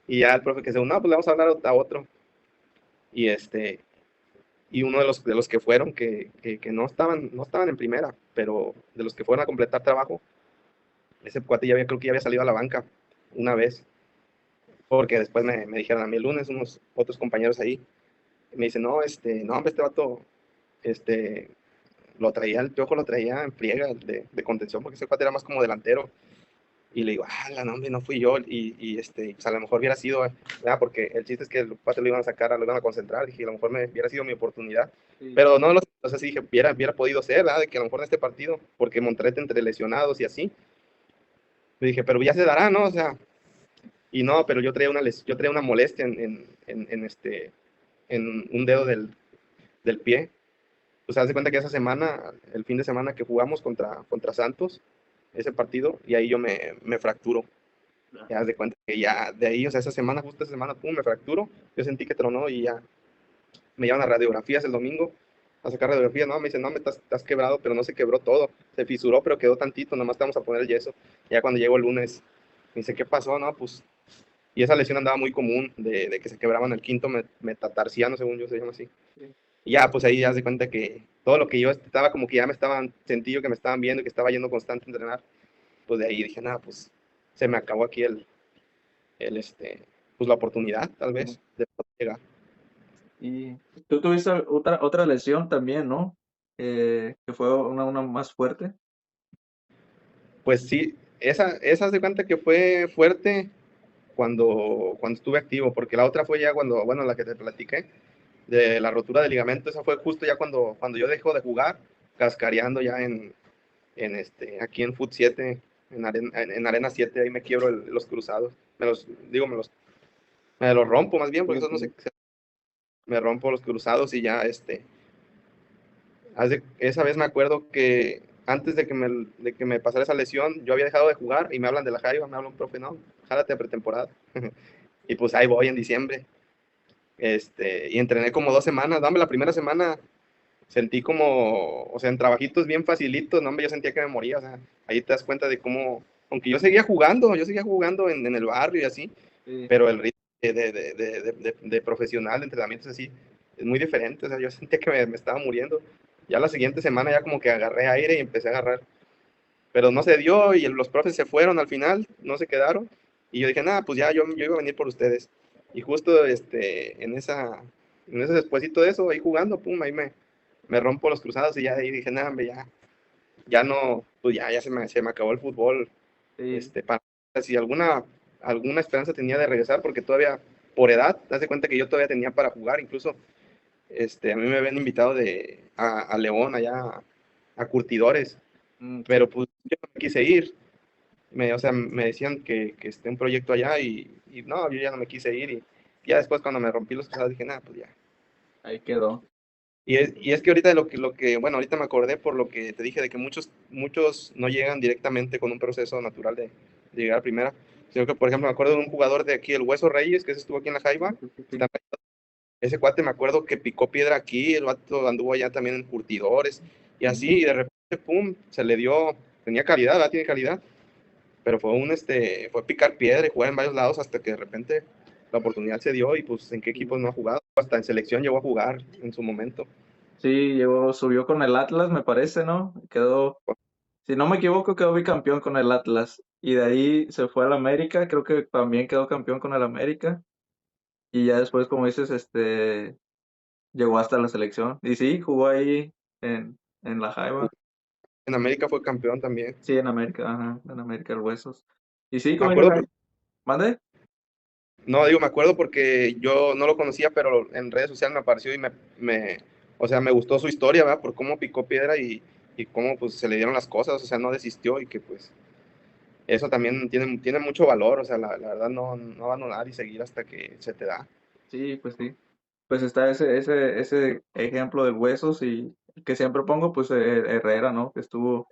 y ya el profe que según, no, pues le vamos a hablar a otro, y y uno de los que fueron, que no estaban en primera, pero de los que fueron a completar trabajo, ese cuate creo que ya había salido a la banca una vez, porque después me dijeron a mí el lunes unos otros compañeros ahí, me dicen, no, hombre, este vato, este, el Piojo lo traía en friega de contención, porque ese cuate era más como delantero. Y le digo, no, hombre, no fui yo. Pues a lo mejor hubiera sido, ¿verdad? Porque el chiste es que el cuate lo iban a sacar, lo iban a concentrar. Dije, a lo mejor me hubiera sido mi oportunidad. Sí. Pero no, o sea, sí dije, hubiera podido ser, ¿verdad? De que a lo mejor en este partido, porque Monterrey entre lesionados y así. Le dije, pero ya se dará, ¿no? O sea, y no, pero yo traía una molestia en un dedo del pie. Pues haz de cuenta que esa semana, el fin de semana que jugamos contra Santos, ese partido, y ahí yo me fracturo. Ya haz de cuenta que ya de ahí, o sea, justo esa semana, pum, me fracturo. Yo sentí que tronó y ya me llevan a radiografías el domingo, a sacar radiografías. No, me dicen, no, estás quebrado, pero no se quebró todo. Se fisuró, pero quedó tantito, nomás te vamos a poner el yeso. Ya cuando llego el lunes, me dice, ¿qué pasó? No, pues, y esa lesión andaba muy común, de que se quebraban el quinto metatarsiano, según yo se llama así. Sí. Y ya, pues ahí ya se cuenta que todo lo que yo estaba, como que ya sentí yo que me estaban viendo, que estaba yendo constante a entrenar. pues de ahí dije, nada, pues se me acabó aquí pues la oportunidad, tal vez, de poder llegar. Y tú tuviste otra lesión también, ¿no? Que fue una más fuerte. Pues sí, esa se cuenta que fue fuerte cuando estuve activo, porque la otra fue ya cuando, bueno, la que te platiqué, de la rotura de ligamento, esa fue justo ya cuando yo dejo de jugar, cascareando ya aquí en Foot 7, en Arena 7, ahí me quiebro los cruzados, me los rompo más bien, porque eso no sé, me rompo los cruzados y ya, esa vez me acuerdo que antes de que me pasara esa lesión, yo había dejado de jugar y me hablan de la Jaiba, me habla un profe, no, jálate a pretemporada. Y pues ahí voy en diciembre. Y entrené como 2 semanas, dame la primera semana sentí como, o sea, en trabajitos bien facilitos, no, hombre, yo sentía que me moría, o sea, ahí te das cuenta de cómo, aunque yo seguía jugando en el barrio y así, Sí. pero el ritmo de profesional, de entrenamientos así, es muy diferente, o sea, yo sentía que me estaba muriendo. Ya la siguiente semana ya como que agarré aire y empecé a agarrar, pero no se dio y los profes se fueron al final, no se quedaron, y yo dije, nada, pues ya yo iba a venir por ustedes. Y justo en ese despuésito de eso, ahí jugando, pum, ahí me rompo los cruzados y ya de ahí dije, nada, hombre, ya no, pues ya se me acabó el fútbol. Sí. Para, si alguna esperanza tenía de regresar, porque todavía, por edad, te das cuenta que yo todavía tenía para jugar, incluso, a mí me habían invitado a León, allá, a Curtidores, Sí. pero pues yo no me quise ir, o sea, me decían que un proyecto allá y no, yo ya no me quise ir y ya después cuando me rompí los cruzados dije, nada, pues ya. Ahí quedó. Y es que ahorita bueno, ahorita me acordé por lo que te dije de que muchos no llegan directamente con un proceso natural de llegar a primera, sino que, por ejemplo, me acuerdo de un jugador de aquí, el Hueso Reyes, que ese estuvo aquí en la Jaiba, Sí. ese cuate me acuerdo que picó piedra aquí, el vato anduvo allá también en curtidores, y así, y de repente, pum, se le dio, tenía calidad, ¿verdad? Tiene calidad, pero fue picar piedra y jugar en varios lados hasta que de repente la oportunidad se dio y pues en qué equipos no ha jugado, hasta en selección llegó a jugar en su momento. Sí, subió con el Atlas, me parece, ¿no? Quedó, si no me equivoco, quedó bicampeón con el Atlas. Y de ahí se fue al América, creo que también quedó campeón con el América. Y ya después, como dices, llegó hasta la selección. Y sí, jugó ahí en la Jaiba. En América fue campeón también. Sí, en América, ajá, en América el Huesos. Y sí, Me como dices, acuerdo, ¿mande? no, digo, me acuerdo porque yo no lo conocía, pero en redes sociales me apareció y o sea, me gustó su historia, ¿verdad? Por cómo picó piedra y cómo pues se le dieron las cosas, o sea, no desistió y que pues eso también tiene mucho valor, o sea, la verdad no abandonar y seguir hasta que se te da. Sí, pues sí. Pues está ese ejemplo del Huesos y el que siempre pongo, pues Herrera, ¿no? Que estuvo,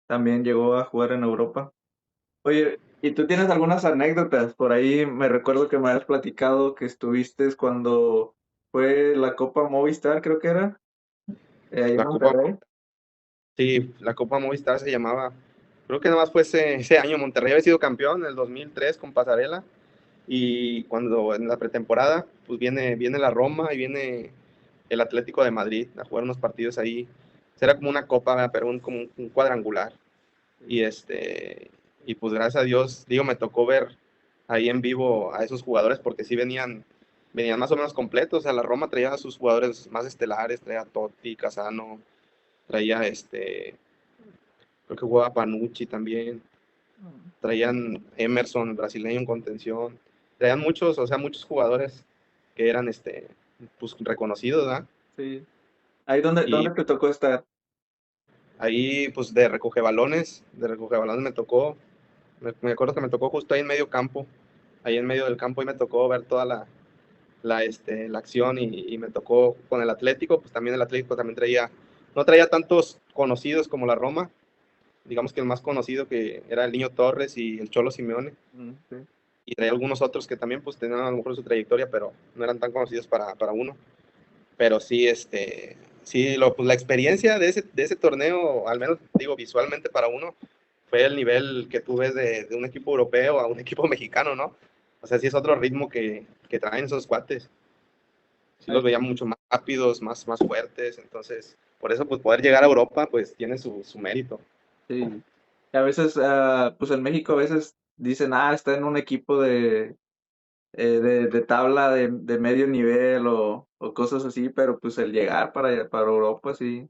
también llegó a jugar en Europa. Oye, ¿y tú tienes algunas anécdotas? Por ahí me recuerdo que me habías platicado que estuviste cuando fue la Copa Movistar, creo que era, ahí en La Copa, Monterrey. sí, la Copa Movistar se llamaba, creo que nada más fue ese año Monterrey había sido campeón en el 2003 con Pasarela. Y cuando en la pretemporada, pues viene la Roma y viene el Atlético de Madrid a jugar unos partidos ahí. Era como una copa, ¿verdad? Pero como un cuadrangular. Y y pues gracias a Dios, digo, me tocó ver ahí en vivo a esos jugadores porque sí venían más o menos completos. O sea, la Roma traía a sus jugadores más estelares, traía a Totti, Casano, traía creo que jugaba Panucci también, traían Emerson, brasileño en contención, traían muchos, o sea, muchos jugadores que eran pues reconocidos, ¿verdad? Sí. Ahí Y dónde te tocó estar. ahí, pues de recoge balones me tocó, me acuerdo que me tocó justo ahí en medio campo, ahí en medio del campo y me tocó ver toda la acción y me tocó con el Atlético, pues también el Atlético también no traía tantos conocidos como la Roma, digamos que el más conocido que era el Niño Torres y el Cholo Simeone, Sí. y traía algunos otros que también pues tenían a lo mejor su trayectoria, pero no eran tan conocidos para uno. Pero sí, sí, pues la experiencia de ese torneo, al menos digo visualmente para uno, fue el nivel que tú ves de un equipo europeo a un equipo mexicano, ¿no? O sea, sí es otro ritmo que traen esos cuates. Sí los Ahí- veía mucho más rápidos, más fuertes, entonces, por eso pues poder llegar a Europa pues tiene su mérito. Sí. Y a veces, pues en México a veces dicen, está en un equipo de tabla de medio nivel o cosas así, pero pues el llegar para Europa, sí,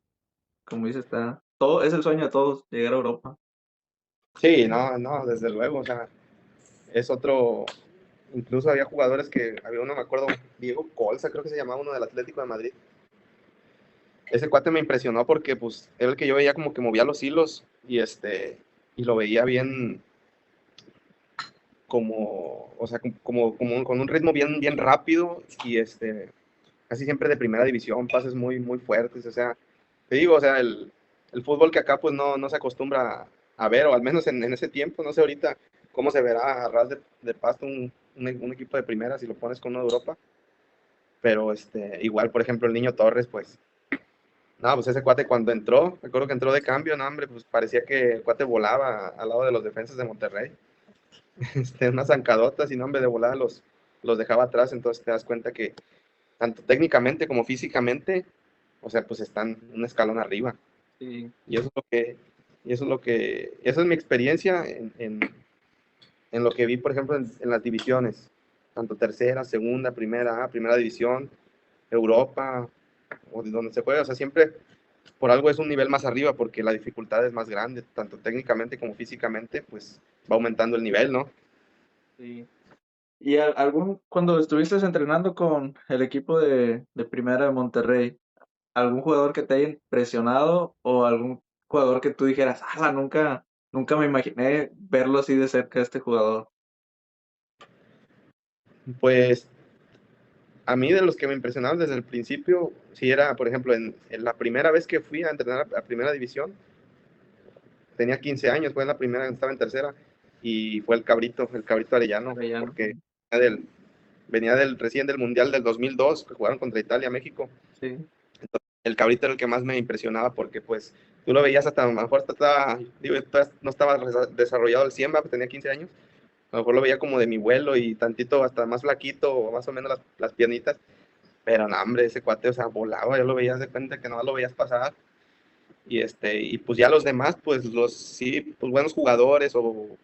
como dice, todo, es el sueño de todos, llegar a Europa. Sí, no, no, desde luego, o sea, es otro, incluso había jugadores que, había uno, me acuerdo, Diego Colza, creo que se llamaba uno del Atlético de Madrid. Ese cuate me impresionó porque, pues, era el que yo veía como que movía los hilos y lo veía bien, como, o sea, como con un ritmo bien, bien rápido y casi siempre de primera división, pases muy, muy fuertes, o sea, te digo, o sea, el fútbol que acá pues no se acostumbra a ver, o al menos en ese tiempo, no sé ahorita cómo se verá a ras de pasto un equipo de primera si lo pones con uno de Europa, pero igual, por ejemplo, el Niño Torres, pues, no, pues ese cuate cuando entró, me acuerdo que entró de cambio, no, hombre, pues parecía que el cuate volaba al lado de los defensas de Monterrey, unas zancadotas y no, hombre, de volada los dejaba atrás, entonces te das cuenta que tanto técnicamente como físicamente, o sea, pues están un escalón arriba. Sí. Y eso es lo que, esa es mi experiencia en lo que vi, por ejemplo, en las divisiones, tanto tercera, segunda, primera A, primera división, Europa, o de donde se juega, o sea, siempre por algo es un nivel más arriba, porque la dificultad es más grande, tanto técnicamente como físicamente, pues va aumentando el nivel, ¿no? Sí. ¿Y cuando estuviste entrenando con el equipo de Primera de Monterrey, algún jugador que te haya impresionado o algún jugador que tú dijeras, nunca me imaginé verlo así de cerca a este jugador? Pues a mí de los que me impresionaron desde el principio, si era, por ejemplo, en la primera vez que fui a entrenar a primera división, tenía 15 años, fue la primera, estaba en tercera, y fue el Cabrito Arellano, Arellano. porque venía recién del Mundial del 2002, que jugaron contra Italia, México. Sí, El Cabrito era el que más me impresionaba, porque pues tú lo veías hasta, a lo mejor hasta estaba, digo, no estaba desarrollado al 100, pues tenía 15 años, a lo mejor lo veía como de mi vuelo y tantito hasta más flaquito, o más o menos las piernitas, pero no, hombre, ese cuate, o sea, volaba, yo lo veía, de cuenta que no lo veías pasar, y pues ya los demás, pues sí, pues buenos jugadores, o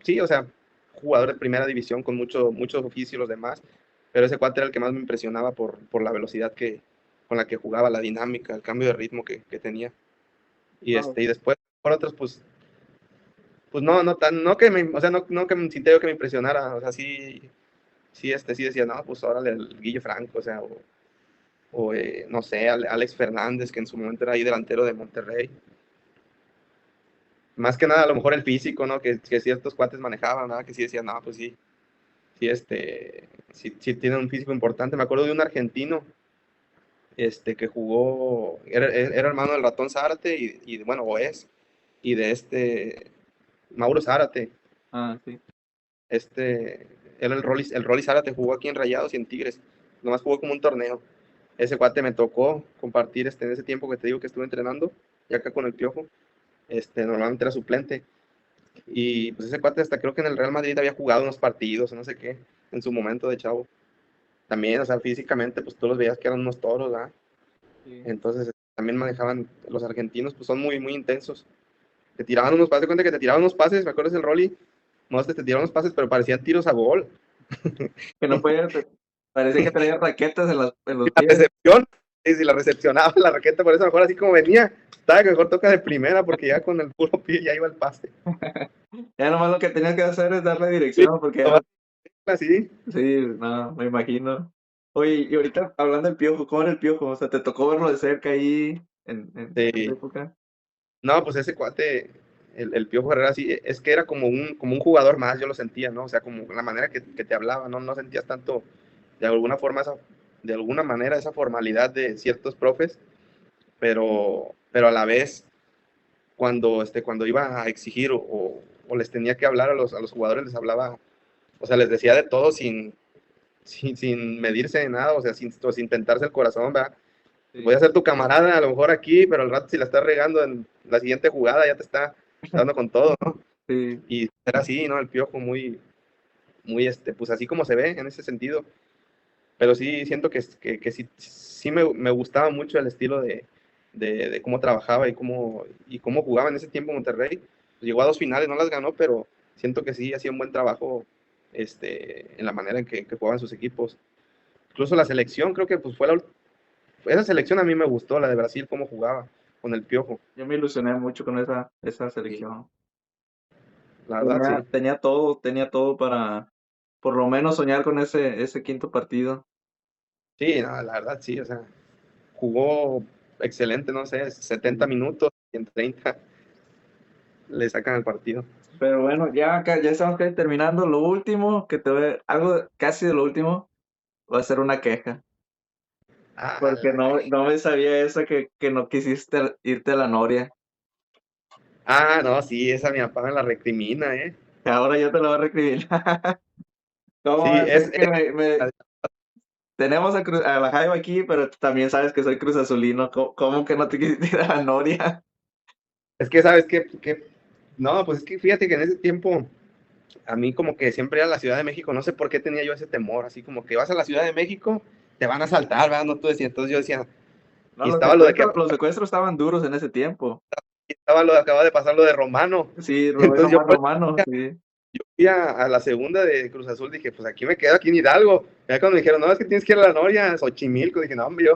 sí, o sea, jugador de primera división con mucho oficio y los demás, pero ese cuate era el que más me impresionaba por la velocidad con la que jugaba, la dinámica, el cambio de ritmo que tenía. wow. Y después, por otros, pues no que o sea, no que me sintiera que me impresionara, o sea, sí decía, no, pues órale, el Guille Franco, o sea, no sé, Alex Fernández, que en su momento era ahí delantero de Monterrey. Más que nada, a lo mejor el físico, ¿no? Que ciertos cuates manejaban, ¿no? Que sí decían, no, pues sí, sí tiene un físico importante. Me acuerdo de un argentino, que jugó, era hermano del Ratón Zárate bueno, o es, y de Mauro Zárate, Sí. este, era el Rolly Zárate, jugó aquí en Rayados y en Tigres, nomás jugó como un torneo. Ese cuate me tocó compartir en ese tiempo que te digo que estuve entrenando, y acá con el Piojo, normalmente era suplente. Y pues ese cuate hasta creo que en el Real Madrid había jugado unos partidos, no sé qué, en su momento de chavo. También, o sea, físicamente, pues tú los veías que eran unos toros, ¿verdad? Sí. Entonces, también manejaban, los argentinos, pues son muy, muy intensos. Te tiraban unos pases, cuenta que te tiraban unos pases, me acuerdo del Rolly, no, te tiraban unos pases, pero parecían tiros a gol. Que no podía, parece que traía raquetas en los La pies. recepción, y si la recepcionaba la raqueta, por eso mejor así como venía, estaba que mejor toca de primera, porque ya con el puro pie ya iba el pase. Ya nomás lo que tenías que hacer es darle Sí, dirección, porque nomás así. sí, no, me imagino. Oye, y ahorita hablando del Piojo, ¿cómo era el Piojo? O sea, ¿te tocó verlo de cerca ahí en esa Sí. época? No, pues ese cuate, el Piojo Herrera, sí, es que era como un jugador más, yo lo sentía, ¿no? O sea, como la manera que te hablaba, ¿no? No sentías tanto, de alguna forma, de alguna manera, esa formalidad de ciertos profes, pero a la vez, cuando iba a exigir o les tenía que hablar a los jugadores, les hablaba, o sea, les decía de todo sin medirse de nada, o sea, sin tentarse el corazón, ¿verdad? Voy Sí, a ser tu camarada a lo mejor aquí, pero al rato si la estás regando en la siguiente jugada ya te está dando con todo, ¿no? sí, Y era así, ¿no? El Piojo muy, pues así como se ve en ese sentido. Pero sí siento que sí me gustaba mucho el estilo de cómo trabajaba y cómo jugaba en ese tiempo Monterrey. Llegó a 2 finales, no las ganó, pero siento que sí hacía un buen trabajo en la manera en que jugaban sus equipos. Incluso la selección, creo que pues esa selección a mí me gustó, la de Brasil, cómo jugaba con el Piojo. Yo me ilusioné mucho con esa Sí, selección. la verdad, sí. Tenía todo para por lo menos soñar con ese quinto partido. Sí, no, la verdad, sí, o sea, jugó excelente, no sé, 70 minutos y en 30 le sacan el partido. Pero bueno, ya estamos casi terminando. Lo último que algo casi de lo último, va a ser una queja. Ah, Porque no me sabía eso que no quisiste irte a la Noria. no, sí, esa mi papá me la recrimina, ¿eh? Ahora yo te lo voy a recriminar. ¿Cómo Sí, va a ser que tenemos a la Jaiba aquí, pero también sabes que soy Cruz Azulino? ¿Cómo que no te quisiste ir a la Noria? es que, ¿sabes qué? No, pues es que fíjate que en ese tiempo, a mí como que siempre era la Ciudad de México, no sé por qué tenía yo ese temor, así como que vas a la Ciudad de México, te van a asaltar, ¿verdad? No, tú decías, entonces yo decía, No, y estaba lo de que los secuestros estaban duros en ese tiempo. acaba de pasar lo de Romano, Sí, Rubén entonces yo Omar Romano, sí. fui a la segunda de Cruz Azul, dije, pues aquí me quedo, aquí en Hidalgo. Ya cuando me dijeron, no, es que tienes que ir a la Noria, Xochimilco, dije, no, hombre,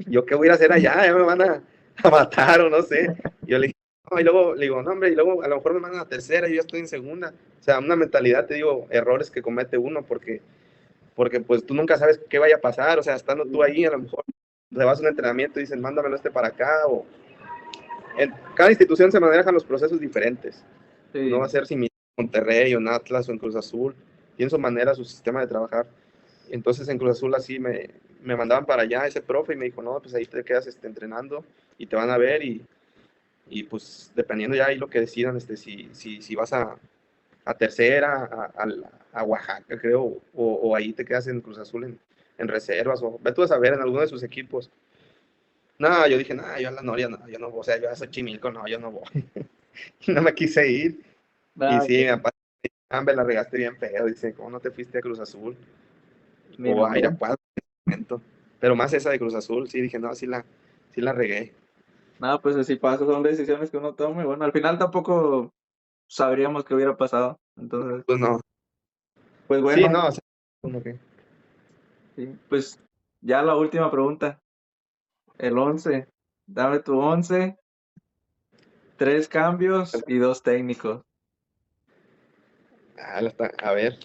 yo qué voy a ir a hacer allá, ya me van a matar o no sé. Y yo le dije, no, y luego le digo, no, hombre, y luego a lo mejor me mandan a tercera y yo ya estoy en segunda. O sea, una mentalidad, te digo, errores que comete uno, porque pues tú nunca sabes qué vaya a pasar, o sea, estando tú ahí, a lo mejor te vas a un entrenamiento y dicen, mándamelo para acá, o en cada institución se manejan los procesos diferentes. No va a Sí. ser similar en Monterrey o en Atlas o en Cruz Azul. Tiene su manera, su sistema de trabajar. Entonces en Cruz Azul así me mandaban para allá ese profe y me dijo, no, pues ahí te quedas entrenando y te van a ver y pues dependiendo ya ahí lo que decidan, si vas a tercera, a Oaxaca, creo, o ahí te quedas en Cruz Azul en reservas, o ve tú a saber en alguno de sus equipos. No, yo dije, no, yo a la Noria, no, yo no voy, o sea, yo a Xochimilco, no, yo no voy. Y no me quise ir. Y Nada, sí, mi papá, me la regaste bien feo, dice, ¿cómo no te fuiste a Cruz Azul? ni O a modo. Irapuato, en ese momento. Pero más esa de Cruz Azul, sí, dije, no, sí la regué. Nada, pues así pasa, son decisiones que uno toma y bueno, al final tampoco sabríamos qué hubiera pasado. Entonces, Pues no, pues sí, bueno, no, o sea, como que, sí, pues ya la última pregunta. El 11. Dame tu 11, 3 cambios y 2 técnicos. a ver,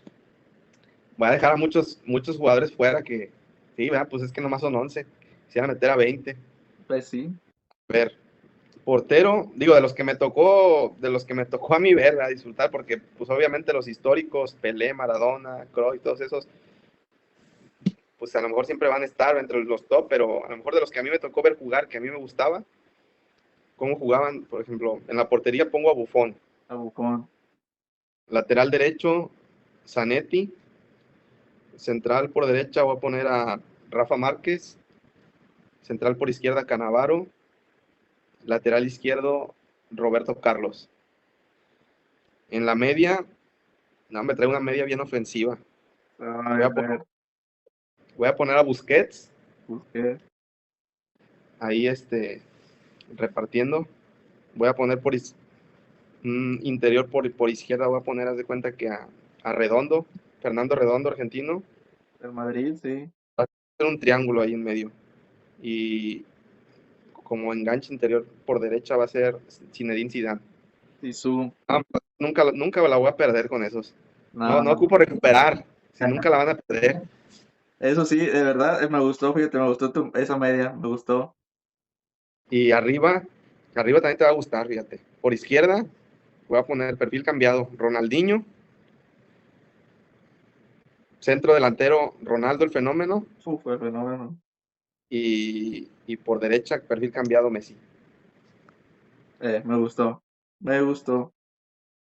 voy a dejar a muchos jugadores fuera que, sí, ¿verdad? Pues es que nomás son 11, quisiera meter a 20. Pues sí, A ver, portero, digo, de los que me tocó a mí ver, a disfrutar, porque pues obviamente los históricos, Pelé, Maradona, Cruyff, todos esos, pues a lo mejor siempre van a estar entre los top, pero a lo mejor de los que a mí me tocó ver jugar, que a mí me gustaba, cómo jugaban, por ejemplo, en la portería pongo a Buffon, a Buffon. lateral derecho, Zanetti, central por derecha voy a poner a Rafa Márquez, central por izquierda Canavaro, lateral izquierdo Roberto Carlos. En la media, no, me trae una media bien ofensiva. Ay, Voy a a, ver, voy a poner a Busquets, busqué. ahí repartiendo. Voy a poner interior por izquierda, voy a poner, haz de cuenta que a Redondo, Fernando Redondo, argentino. El Madrid, sí. Va a ser un triángulo ahí en medio. Y como enganche interior por derecha va a ser Zinedine Zidane. Y su. No, nunca la voy a perder con esos. No, No, no no. ocupo recuperar. Si nunca la van a perder. Eso sí, de verdad, me gustó, fíjate, me gustó esa media, me gustó. Y arriba también te va a gustar, fíjate. Por izquierda voy a poner el perfil cambiado. Ronaldinho. Centro delantero, Ronaldo el fenómeno. Fue fenómeno. Y por derecha, perfil cambiado, Messi. Me gustó, me gustó.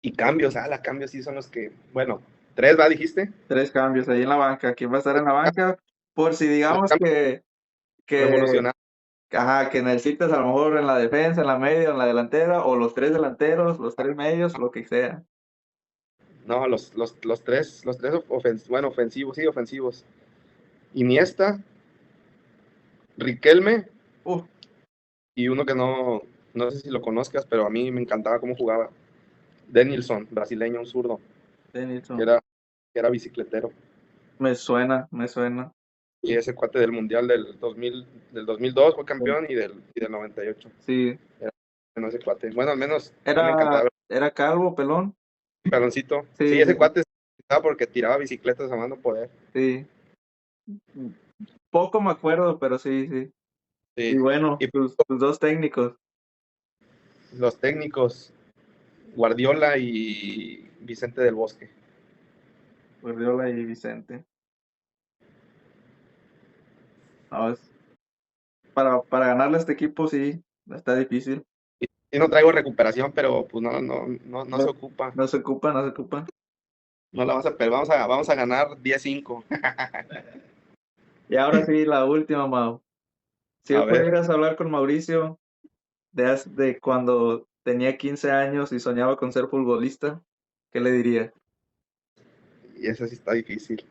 Y cambios, las cambios sí son los que, bueno, 3, ¿va? Dijiste. 3 cambios ahí en la banca. ¿Quién va a estar en la banca? Por si Los digamos cambios que, revolucionarios. ajá, que necesitas a lo mejor en la defensa, en la media, en la delantera, o los 3 delanteros, los 3 medios, lo que sea. No, los tres bueno, ofensivos, sí, ofensivos. Iniesta, Riquelme, Uf, Y uno que no sé si lo conozcas, pero a mí me encantaba cómo jugaba. Denilson, brasileño, un zurdo, que Denilson. era, que era bicicletero. Me suena, me suena. Y ese cuate del Mundial del 2002 fue campeón y del 98. Sí. Era bueno ese cuate. Bueno, al menos a mí me Era, encantaba ver era calvo, pelón. el baloncito. Sí, Sí, ese sí, cuate estaba porque tiraba bicicletas a mano poder. sí. Poco me acuerdo, pero sí, sí. Y Sí. bueno, Y tus dos técnicos, los técnicos, Guardiola y Vicente del Bosque. Guardiola y Vicente. No, para ganarle a este equipo sí, está difícil. Y no traigo recuperación, pero pues no se No, ocupa. no se ocupa, no se ocupa. No la vamos a perder. Vamos a ganar 10-5. Y ahora sí, la última, Mau. Si A hoy ver, pudieras hablar con Mauricio de cuando tenía 15 años y soñaba con ser futbolista, ¿qué le dirías? y esa sí está difícil.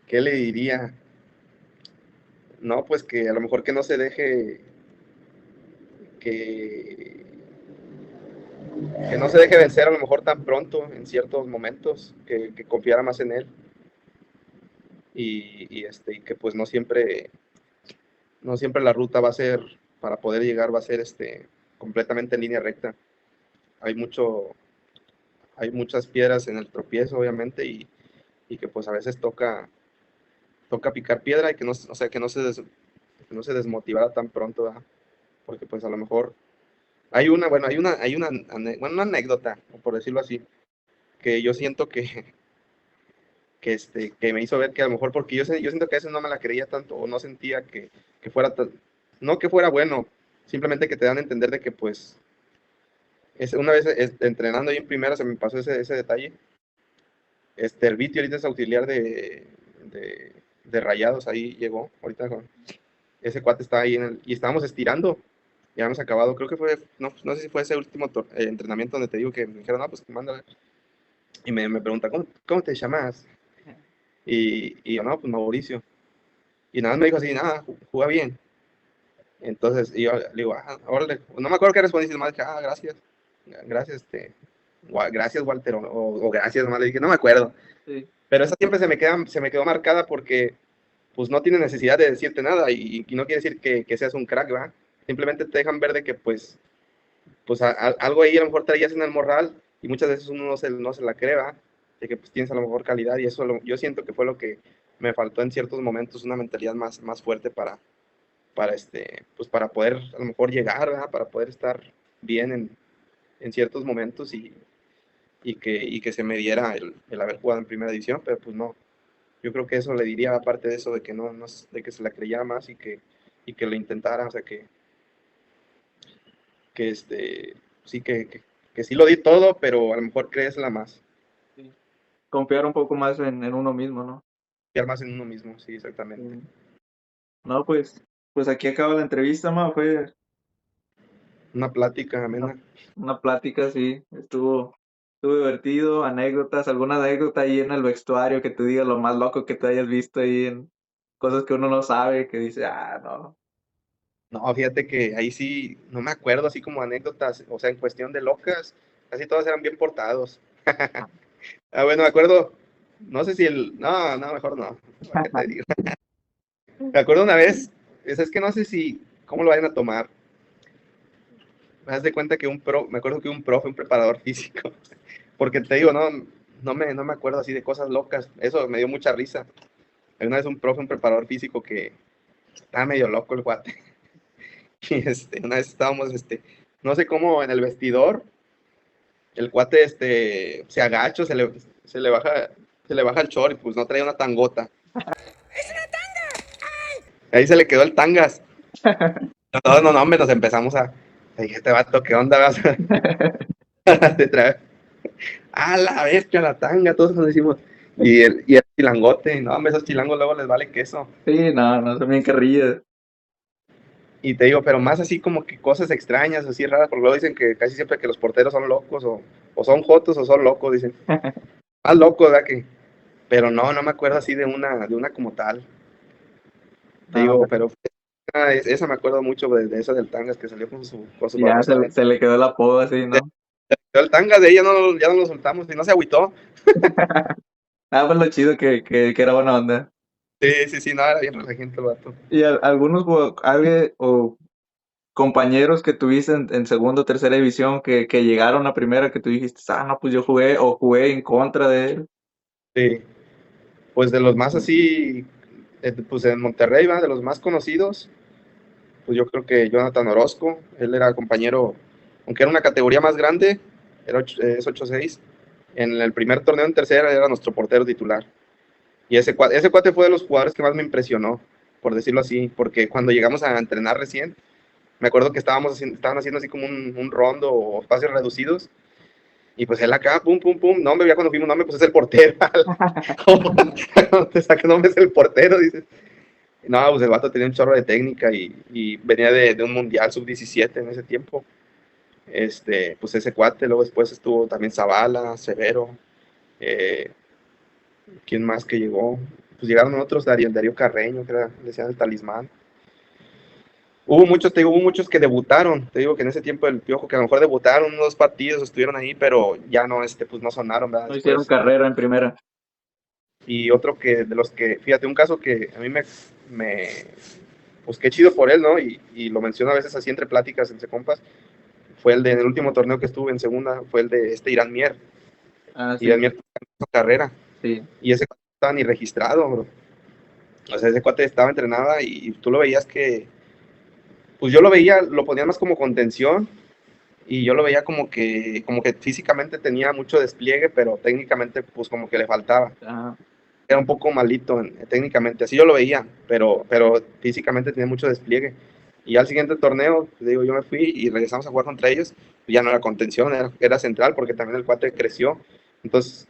¿Qué le diría? No, pues que a lo mejor que no se deje, que, que no se deje vencer a lo mejor tan pronto en ciertos momentos, que confiara más en él y que pues no siempre la ruta va a ser, para poder llegar va a ser completamente en línea recta. Hay mucho, hay muchas piedras en el tropiezo, obviamente, y que pues a veces toca picar piedra y que no, o sea, que no se desmotivara tan pronto, ¿verdad? Porque pues a lo mejor bueno, una anécdota, por decirlo así, que yo siento que me hizo ver que a lo mejor, porque yo siento que a veces no me la creía tanto, o no sentía que fuera no que fuera bueno, simplemente que te dan a entender de que pues, una vez entrenando ahí en primera se me pasó ese detalle. El Viti ahorita es auxiliar de Rayados, ahí llegó, ahorita ese cuate estaba ahí y estábamos estirando, ya hemos acabado, creo que fue, no sé si fue ese último entrenamiento donde te digo que me dijeron, no, pues manda, y me pregunta, ¿cómo te llamas? Y yo, no, pues Mauricio, y nada más me dijo así, nada, juega bien, entonces y yo le digo, órale, no me acuerdo qué respondí, nomás dije, gracias, gracias, gracias Walter, o gracias, nomás le dije, no me acuerdo, Sí. pero esa siempre se me quedó marcada porque pues no tiene necesidad de decirte nada y no quiere decir que seas un crack, ¿va? Simplemente te dejan ver de que pues algo ahí a lo mejor traías en el morral y muchas veces uno no se la cree, ¿va? De que pues tienes a lo mejor calidad y eso yo siento que fue lo que me faltó en ciertos momentos, una mentalidad más fuerte pues para poder a lo mejor llegar, ¿verdad? Para poder estar bien en ciertos momentos y que se me diera el haber jugado en primera división, pero pues no, yo creo que eso le diría, aparte de eso, de que de que se la creyera más y que lo intentara, o sea, que sí, que sí lo di todo, pero a lo mejor creesla más, Sí. Confiar un poco más en uno mismo, ¿no? confiar más en uno mismo, sí, exactamente. Sí. No, pues aquí acaba la entrevista, Mau. Fue Una plática una, amena. una plática, sí. Estuvo divertido, anécdotas, alguna anécdota ahí en el vestuario que te diga lo más loco que te hayas visto ahí en cosas que uno no sabe, que dice, no. No, fíjate que ahí sí, no me acuerdo así como anécdotas, o sea, en cuestión de locas, casi todos eran bien portados. Bueno, me acuerdo, no sé si no, mejor no, ¿para qué te digo? Me acuerdo una vez, es que no sé cómo lo vayan a tomar. Me das de cuenta que me acuerdo que un profe, un preparador físico, porque te digo, no me acuerdo así de cosas locas, eso me dio mucha risa. Hay una vez un profe, un preparador físico que estaba medio loco el guate, y una vez estábamos, no sé cómo, en el vestidor, el cuate, se agacha, se le baja el short y pues no traía una tangota. Ahí se le quedó el tangas. No, hombre, nos empezamos dije, este vato, ¿qué onda vas te trae? La bestia, la tanga, todos nos decimos. Y el chilangote, no, hombre, esos chilangos luego les vale queso. Sí, no, son bien carrillas. Y te digo, pero más así como que cosas extrañas, así raras, porque luego dicen que casi siempre que los porteros son locos, o son jotos o son locos, dicen. Más locos, ¿verdad? Pero no me acuerdo así de una como tal. Te No, digo, pero Esa me acuerdo mucho de esa del Tangas que salió con su Y ya famosa lente. se le quedó el apodo así, ¿no? Pero el Tangas de ella ya no lo soltamos y no se agüitó. Ah, pues lo chido que era buena onda. Sí, sí, sí, no, era bien relajante el vato. ¿Y algunos alguien o compañeros que tuviste en segunda o tercera división que llegaron a primera que tú dijiste, ah, no, pues yo jugué o jugué en contra de él? Sí, pues de los más así, pues en Monterrey, ¿va? De los más conocidos, pues yo creo que Jonathan Orozco, él era compañero, aunque era una categoría más grande, es 8-6, en el primer torneo en tercera era nuestro portero titular. Y ese cuate fue de los jugadores que más me impresionó, por decirlo así, porque cuando llegamos a entrenar recién, me acuerdo que estaban haciendo así como un rondo o espacios reducidos, y pues él acá, pum, pum, pum, no, hombre, ya cuando fuimos, no, me pues es el portero. ¿Cómo te saca, no, es el portero? Dices. No, pues el vato tenía un chorro de técnica y venía de un mundial sub-17 en ese tiempo. Pues ese cuate, luego después estuvo también Zavala, Severo, eh, ¿quién más que llegó? Pues llegaron otros, Darío Carreño, que era, le decían el talismán. Hubo muchos que debutaron, te digo que en ese tiempo del Piojo, que a lo mejor debutaron unos 2 partidos, estuvieron ahí, pero ya no, pues no sonaron, ¿verdad? No hicieron Después. carrera en primera. Y otro de los que, fíjate, un caso que a mí pues qué chido por él, ¿no? Y lo menciono a veces así entre pláticas, entre compas, fue en el último torneo que estuve en segunda, fue el de Irán Mier. Ah, sí, Irán Mier su carrera, sí. y ese cuate no estaba ni registrado, bro. O sea, ese cuate estaba entrenada y tú lo veías que, pues yo lo veía, lo ponían más como contención, y yo lo veía como que físicamente tenía mucho despliegue, pero técnicamente pues como que le faltaba. Ah, Era un poco malito técnicamente, así yo lo veía, pero físicamente tenía mucho despliegue. Y al siguiente torneo, te digo, yo me fui y regresamos a jugar contra ellos, ya no era contención, era central, porque también el cuate creció. Entonces,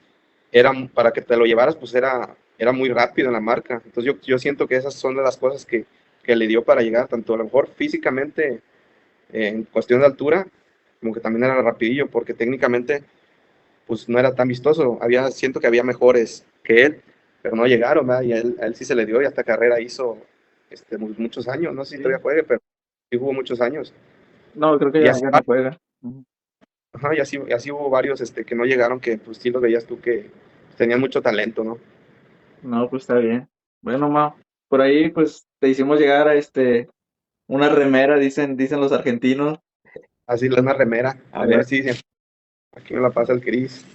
para que te lo llevaras, pues era muy rápido en la marca. Entonces, yo siento que esas son de las cosas que le dio para llegar, tanto a lo mejor físicamente, en cuestión de altura, como que también era rapidillo, porque técnicamente pues no era tan vistoso. Siento que había mejores que él, pero no llegaron, ¿verdad? Y a él sí se le dio y hasta carrera hizo muchos años. No sé si sí. todavía juegue, pero sí jugó muchos años. No, creo que Y ya, así, ya no juega. Ujú. ajá, y así hubo varios que no llegaron, que pues sí los veías tú que tenían mucho talento, ¿no? No, pues está bien. Bueno, ma, por ahí pues te hicimos llegar a una remera, dicen los argentinos. Así la una remera. A A ver ver, si aquí me la pasa el Cris.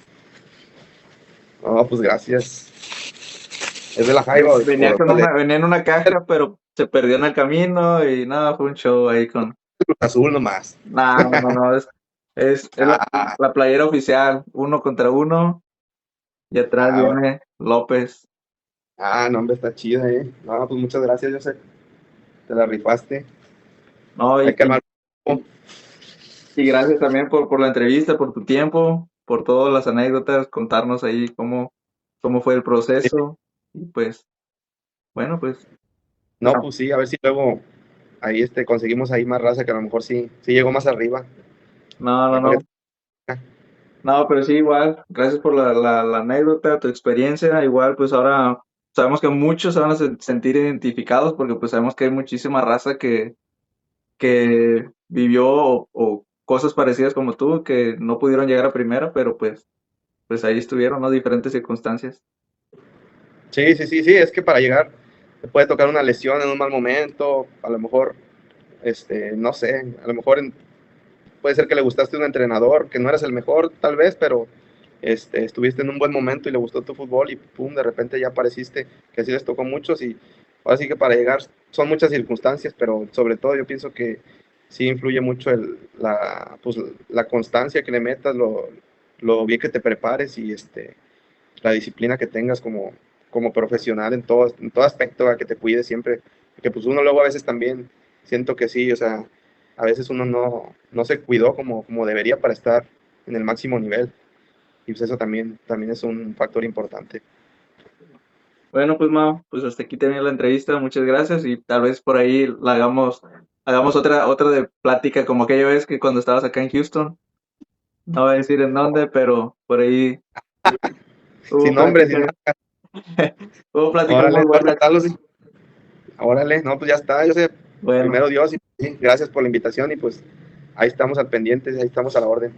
No, pues gracias. Es de la Jaiba venía en una caja, pero se perdió en el camino y nada, fue un show ahí con. Cruz Azul nomás. No, no, no, es Ah, la playera oficial, 1 contra 1, y atrás ah, viene López. no, hombre, está chida, eh. No, pues muchas gracias, yo sé. Te la rifaste. No, Hay que armar. y gracias también por la entrevista, por tu tiempo, por todas las anécdotas, contarnos ahí cómo fue el proceso. Y pues, bueno, pues, No, ah, pues sí, a ver si luego ahí conseguimos ahí más raza que a lo mejor sí llegó más arriba. no, no, Ahí para no. que- No, pero sí, igual, gracias por la anécdota, tu experiencia. Igual, pues ahora sabemos que muchos se van a sentir identificados porque pues sabemos que hay muchísima raza que vivió o cosas parecidas como tú que no pudieron llegar a primera, pero pues ahí estuvieron, ¿no? Diferentes circunstancias. Sí, sí, sí, sí, es que para llegar te puede tocar una lesión en un mal momento, a lo mejor, no sé, a lo mejor puede ser que le gustaste a un entrenador, que no eras el mejor tal vez, pero estuviste en un buen momento y le gustó tu fútbol y pum, de repente ya apareciste, que así les tocó a muchos y ahora sí que para llegar son muchas circunstancias, pero sobre todo yo pienso que sí influye mucho pues, la constancia que le metas, lo bien que te prepares y la disciplina que tengas como profesional en todo aspecto, a que te cuides siempre, porque pues uno luego a veces también siento que sí, o sea, a veces uno no se cuidó como debería para estar en el máximo nivel, y pues eso también es un factor importante. Bueno, pues Mao, pues hasta aquí termina la entrevista, muchas gracias y tal vez por ahí hagamos otra de plática como aquella vez que cuando estabas acá en Houston, no voy a decir en dónde, pero por ahí hubo Sin nombre, sin pláticas, nada, hubo pláticas órale, muy buenas. no, pues ya está, yo sé, Bueno, Primero Dios, y sí, gracias por la invitación y pues ahí estamos al pendiente, ahí estamos a la orden.